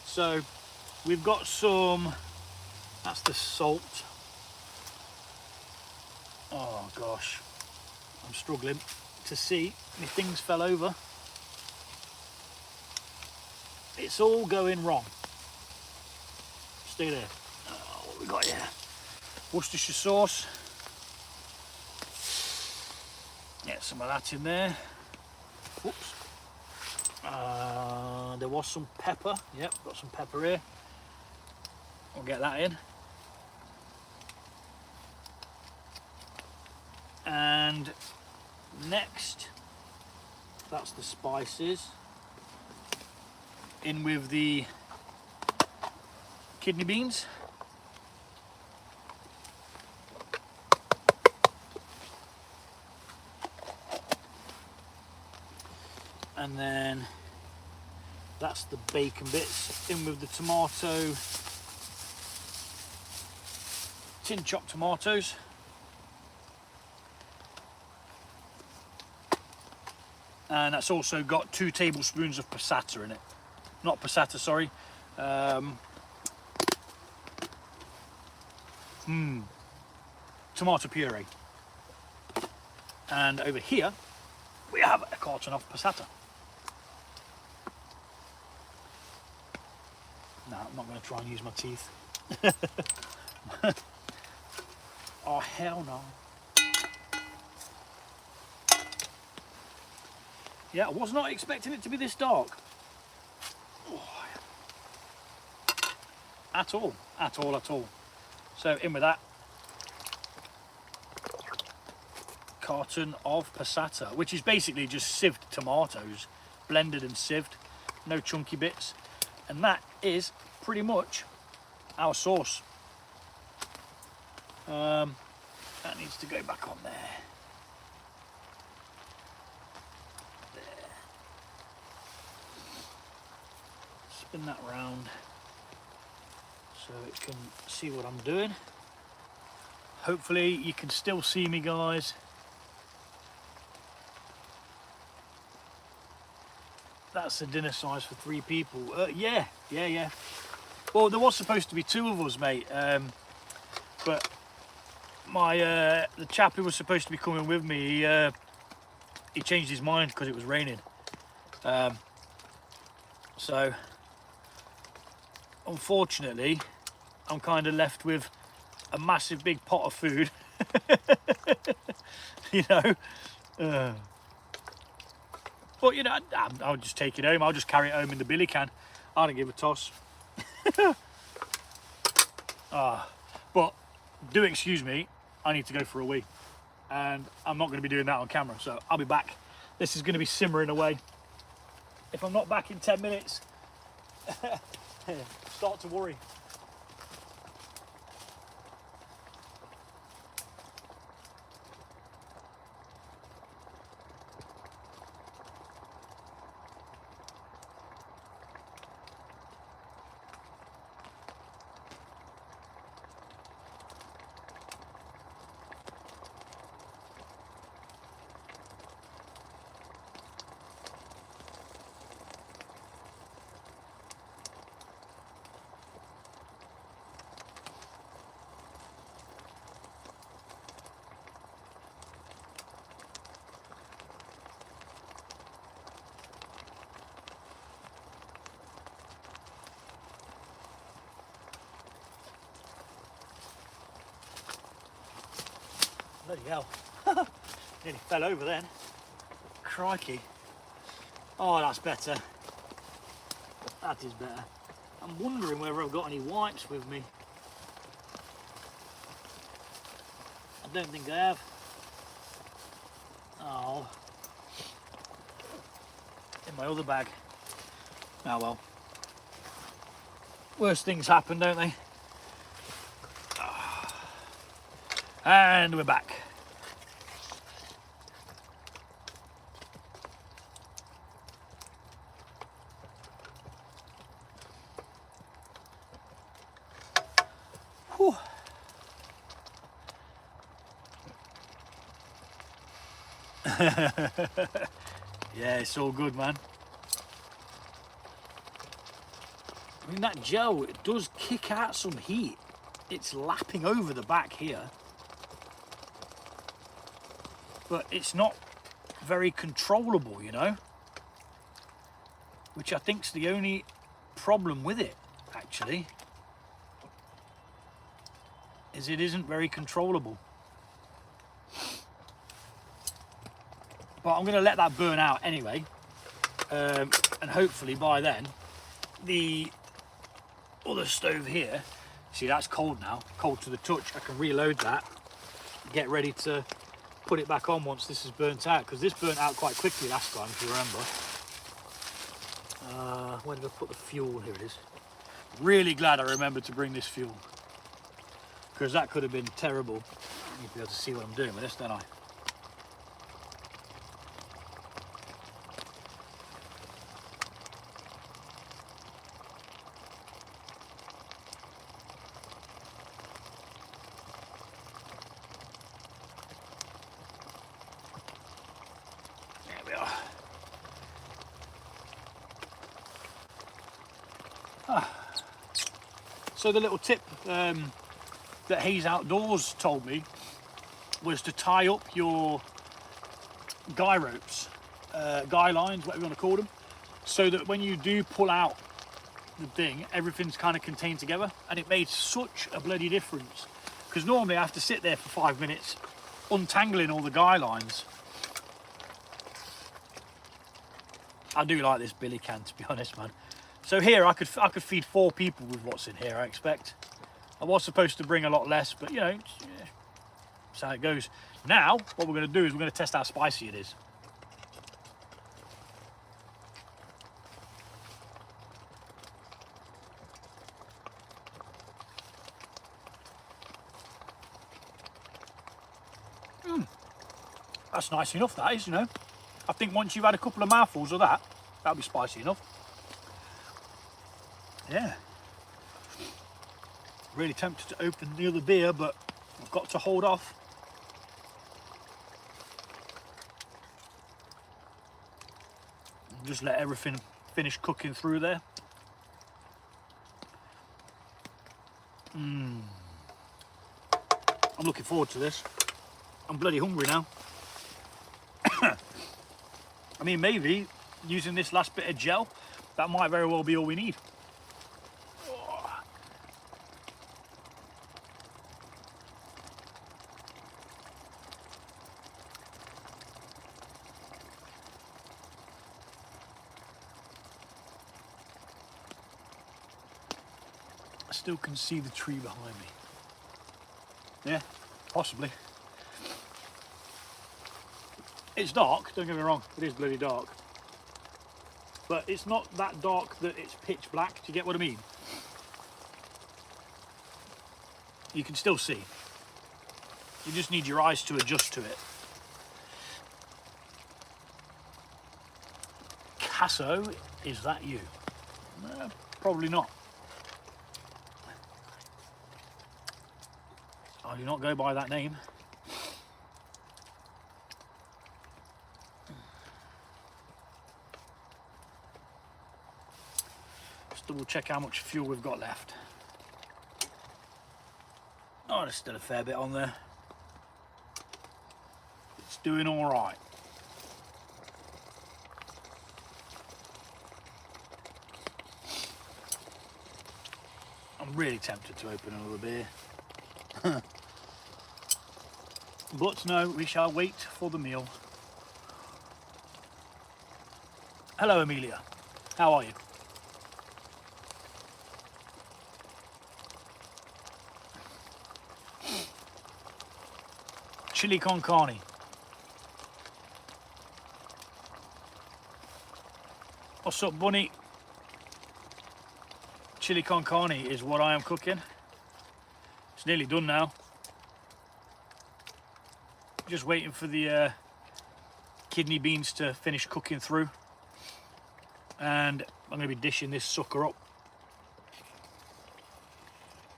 So we've got some, that's the salt. Oh gosh, I'm struggling to see, my things fell over. It's all going wrong. Stay there. What we got here? Worcestershire sauce. Get some of that in there. Whoops. There was some pepper. Yep, got some pepper here. I'll get that in. And next, that's the spices. In with the kidney beans. And then that's the bacon bits. In with the tomato, tin chopped tomatoes. And that's also got 2 tablespoons of passata in it. Not passata, sorry. Tomato puree. And over here, we have a carton of passata. No, I'm not going to try and use my teeth. Oh, hell no. Yeah, I was not expecting it to be this dark. Oh. At all, at all, at all. So in with that. Carton of passata, which is basically just sieved tomatoes, blended and sieved, no chunky bits. And that is pretty much our sauce. That needs to go back on there. Spin that round so it can see what I'm doing. Hopefully you can still see me, guys. That's a dinner size for 3 people. Yeah. Well, there was supposed to be 2 of us, mate. But the chap who was supposed to be coming with me, he changed his mind because it was raining. So unfortunately, I'm kind of left with a massive big pot of food. You know. But you know, I'll just take it home. I'll just carry it home in the billy can. I don't give a toss. But do excuse me, I need to go for a wee. And I'm not going to be doing that on camera, so I'll be back. This is going to be simmering away. If I'm not back in 10 minutes, start to worry. Bloody hell. Nearly fell over then. Crikey. Oh, that's better. That is better. I'm wondering whether I've got any wipes with me. I don't think I have. Oh. In my other bag. Oh well. Worst things happen, don't they? And we're back. Whew. Yeah, it's all good, man. I mean, that gel, it does kick out some heat. It's lapping over the back here. But it's not very controllable, you know? Which I think's the only problem with it, actually. Is it isn't very controllable. But I'm going to let that burn out anyway. And hopefully by then, the other stove here, see that's cold now, cold to the touch. I can reload that, get ready to put it back on once this is burnt out, because this burnt out quite quickly last time, if you remember. Where did I put the fuel? Here it is. Really glad I remembered to bring this fuel, because that could have been terrible. I need to be able to see what I'm doing with this, don't I? So the little tip that Hayes Outdoors told me was to tie up your guy ropes, guy lines, whatever you want to call them, so that when you do pull out the thing, everything's kind of contained together. And it made such a bloody difference, because normally I have to sit there for 5 minutes untangling all the guy lines. I do like this billy can, to be honest, man. So here I could feed 4 people with what's in here, I expect. I was supposed to bring a lot less, but you know, that's how it goes. Now, what we're going to do is we're going to test how spicy it is. That's nice enough, that is, you know. I think once you've had a couple of mouthfuls of that, that'll be spicy enough. Yeah. Really tempted to open the other beer, but I've got to hold off. Just let everything finish cooking through there. I'm looking forward to this. I'm bloody hungry now. I mean, maybe using this last bit of gel, that might very well be all we need. I still can see the tree behind me. Yeah, possibly. It's dark, don't get me wrong, it is bloody dark. But it's not that dark that it's pitch black, do you get what I mean? You can still see. You just need your eyes to adjust to it. Casso, is that you? Probably not. I do not go by that name. Just double check how much fuel we've got left. Oh, there's still a fair bit on there. It's doing all right. I'm really tempted to open another beer. But no, we shall wait for the meal. Hello, Amelia. How are you? Chili con carne. What's up, Bunny? Chili con carne is what I am cooking. It's nearly done now. Just waiting for the kidney beans to finish cooking through. And I'm going to be dishing this sucker up.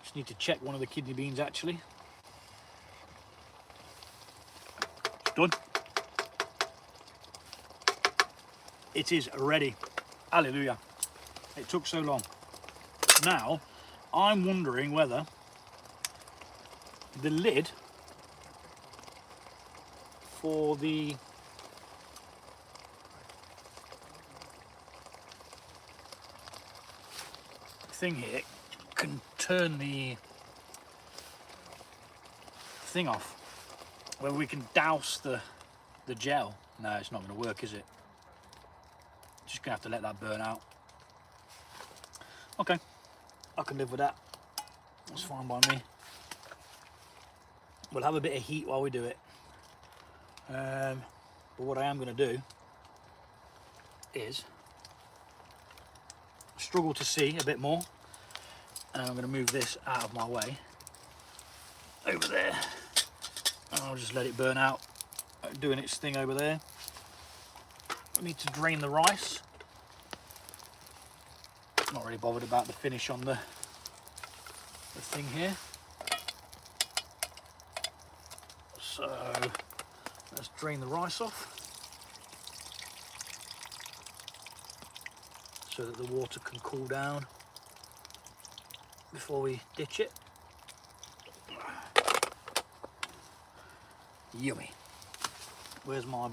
Just need to check one of the kidney beans actually. It's done. It is ready. Hallelujah. It took so long. Now, I'm wondering whether the lid for the thing here can turn the thing off, whether we can douse the gel. No, it's not going to work, is it? Just gonna have to let that burn out. Okay, I can live with that. That's fine by me. We'll have a bit of heat while we do it. But what I am going to do is struggle to see a bit more, and I'm going to move this out of my way over there, and I'll just let it burn out, doing its thing over there. I need to drain the rice. Not really bothered about the finish on the thing here. So let's drain the rice off so that the water can cool down before we ditch it. Yummy. Where's my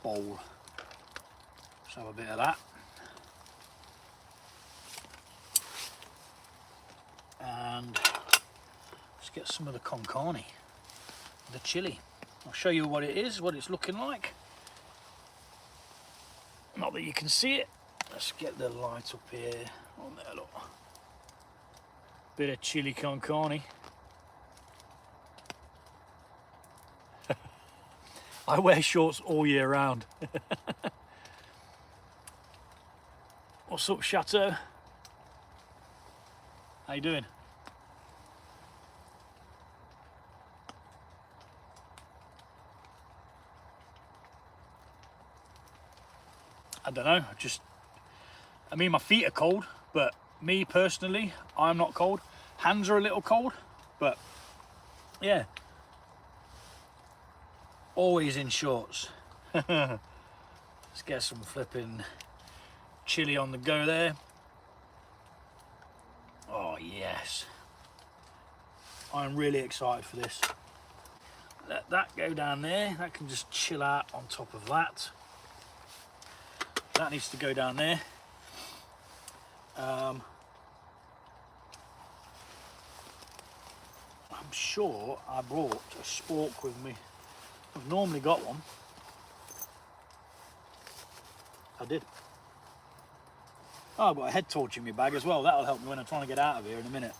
bowl? Let's have a bit of that. And let's get some of the con carne, the chili. I'll show you what it is, what it's looking like. Not that you can see it. Let's get the light up here. On there, look. Bit of chili con carne. I wear shorts all year round. What's up, Chateau? How you doing? I don't know, I mean, my feet are cold, but me personally, I'm not cold. Hands are a little cold, but yeah. Always in shorts. Let's get some flipping chili on the go there. Oh yes. I'm really excited for this. Let that go down there. That can just chill out on top of that. That needs to go down there. I'm sure I brought a spork with me. I've normally got one. I did. Oh, I've got a head torch in my bag as well. That'll help me when I'm trying to get out of here in a minute.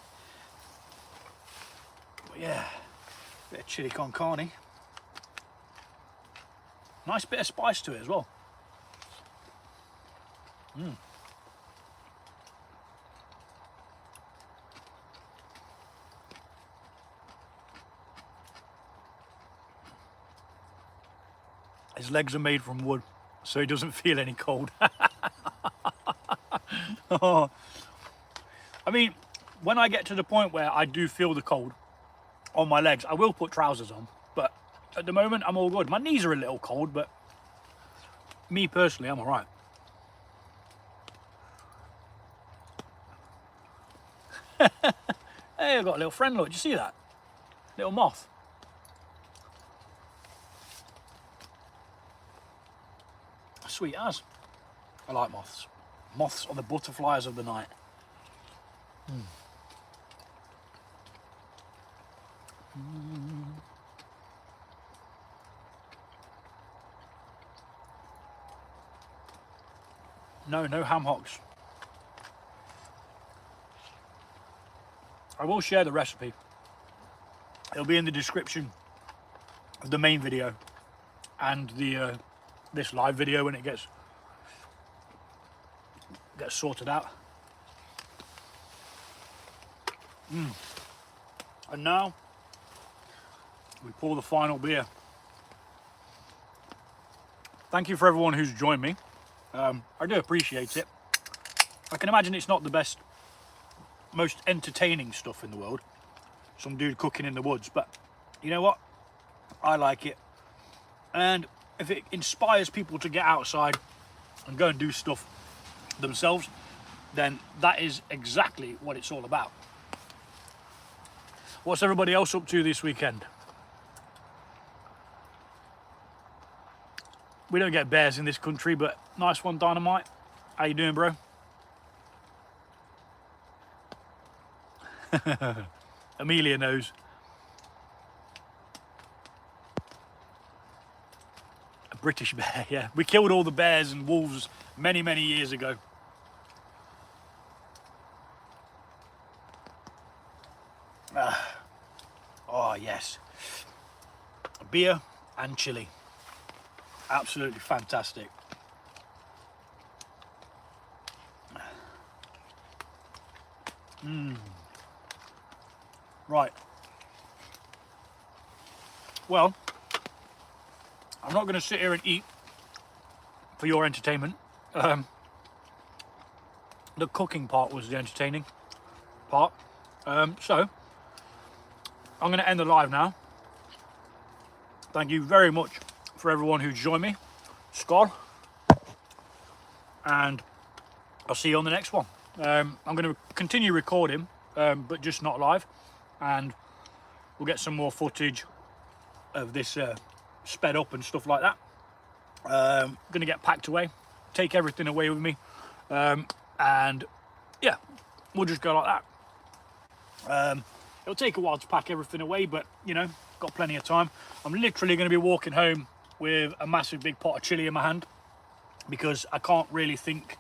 But yeah, bit of chili con carne. Nice bit of spice to it as well. His legs are made from wood, so he doesn't feel any cold. Oh. I mean, when I get to the point where I do feel the cold on my legs, I will put trousers on, but at the moment I'm all good. My knees are a little cold, but me personally, I'm all right. Hey, I've got a little friend, look, did you see that? Little moth. Sweet as. I like moths. Moths are the butterflies of the night. No ham hocks. I will share the recipe. It'll be in the description of the main video and the this live video when it gets sorted out. And now we pour the final beer. Thank you for everyone who's joined me. I do appreciate it. I can imagine it's not the best, most entertaining stuff in the world, some dude cooking in the woods, but you know what, I like it. And if it inspires people to get outside and go and do stuff themselves, then that is exactly what it's all about. What's everybody else up to this weekend? We don't get bears in this country, but nice one, Dynamite. How you doing, bro? Amelia knows. A British bear, yeah. We killed all the bears and wolves many, many years ago. Oh, yes. Beer and chili. Absolutely fantastic. Right. Well, I'm not going to sit here and eat for your entertainment. The cooking part was the entertaining part. So, I'm going to end the live now. Thank you very much for everyone who joined me. Skål. And I'll see you on the next one. I'm going to continue recording, but just not live. And we'll get some more footage of this sped up and stuff like that. Going to get packed away, take everything away with me. And yeah, we'll just go like that. It'll take a while to pack everything away, but you know, got plenty of time. I'm literally going to be walking home with a massive big pot of chili in my hand because I can't really think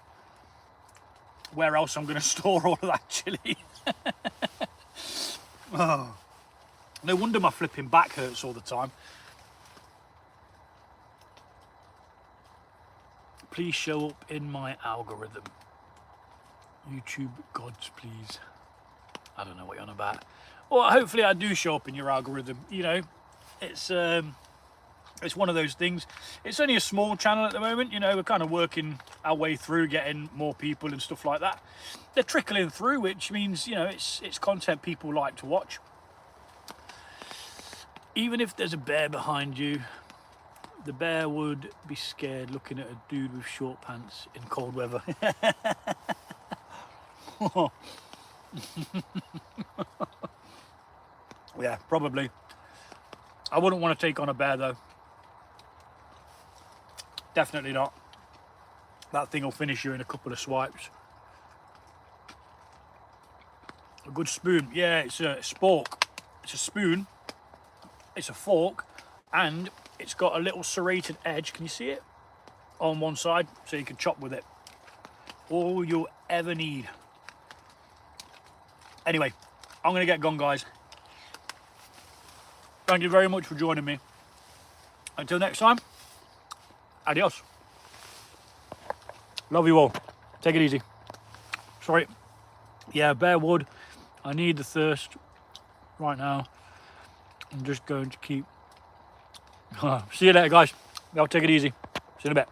where else I'm going to store all of that chili. Oh, no wonder my flipping back hurts all the time. Please show up in my algorithm. YouTube gods, please. I don't know what you're on about. Well, hopefully I do show up in your algorithm. You know, it's one of those things. It's only a small channel at the moment. You know, we're kind of working our way through getting more people and stuff like that. They're trickling through, which means, you know, it's content people like to watch. Even if there's a bear behind you, the bear would be scared looking at a dude with short pants in cold weather. Yeah, probably. I wouldn't want to take on a bear though. Definitely not. That thing will finish you in a couple of swipes. A good spoon. Yeah, it's a spork. It's a spoon. It's a fork. And it's got a little serrated edge. Can you see it? On one side, so you can chop with it. All you'll ever need. Anyway, I'm going to get gone, guys. Thank you very much for joining me. Until next time, adios. Love you all. Take it easy. Sorry. Yeah, bear wood. I need the thirst right now. I'm just going to keep... See you later, guys. I'll take it easy. See you in a bit.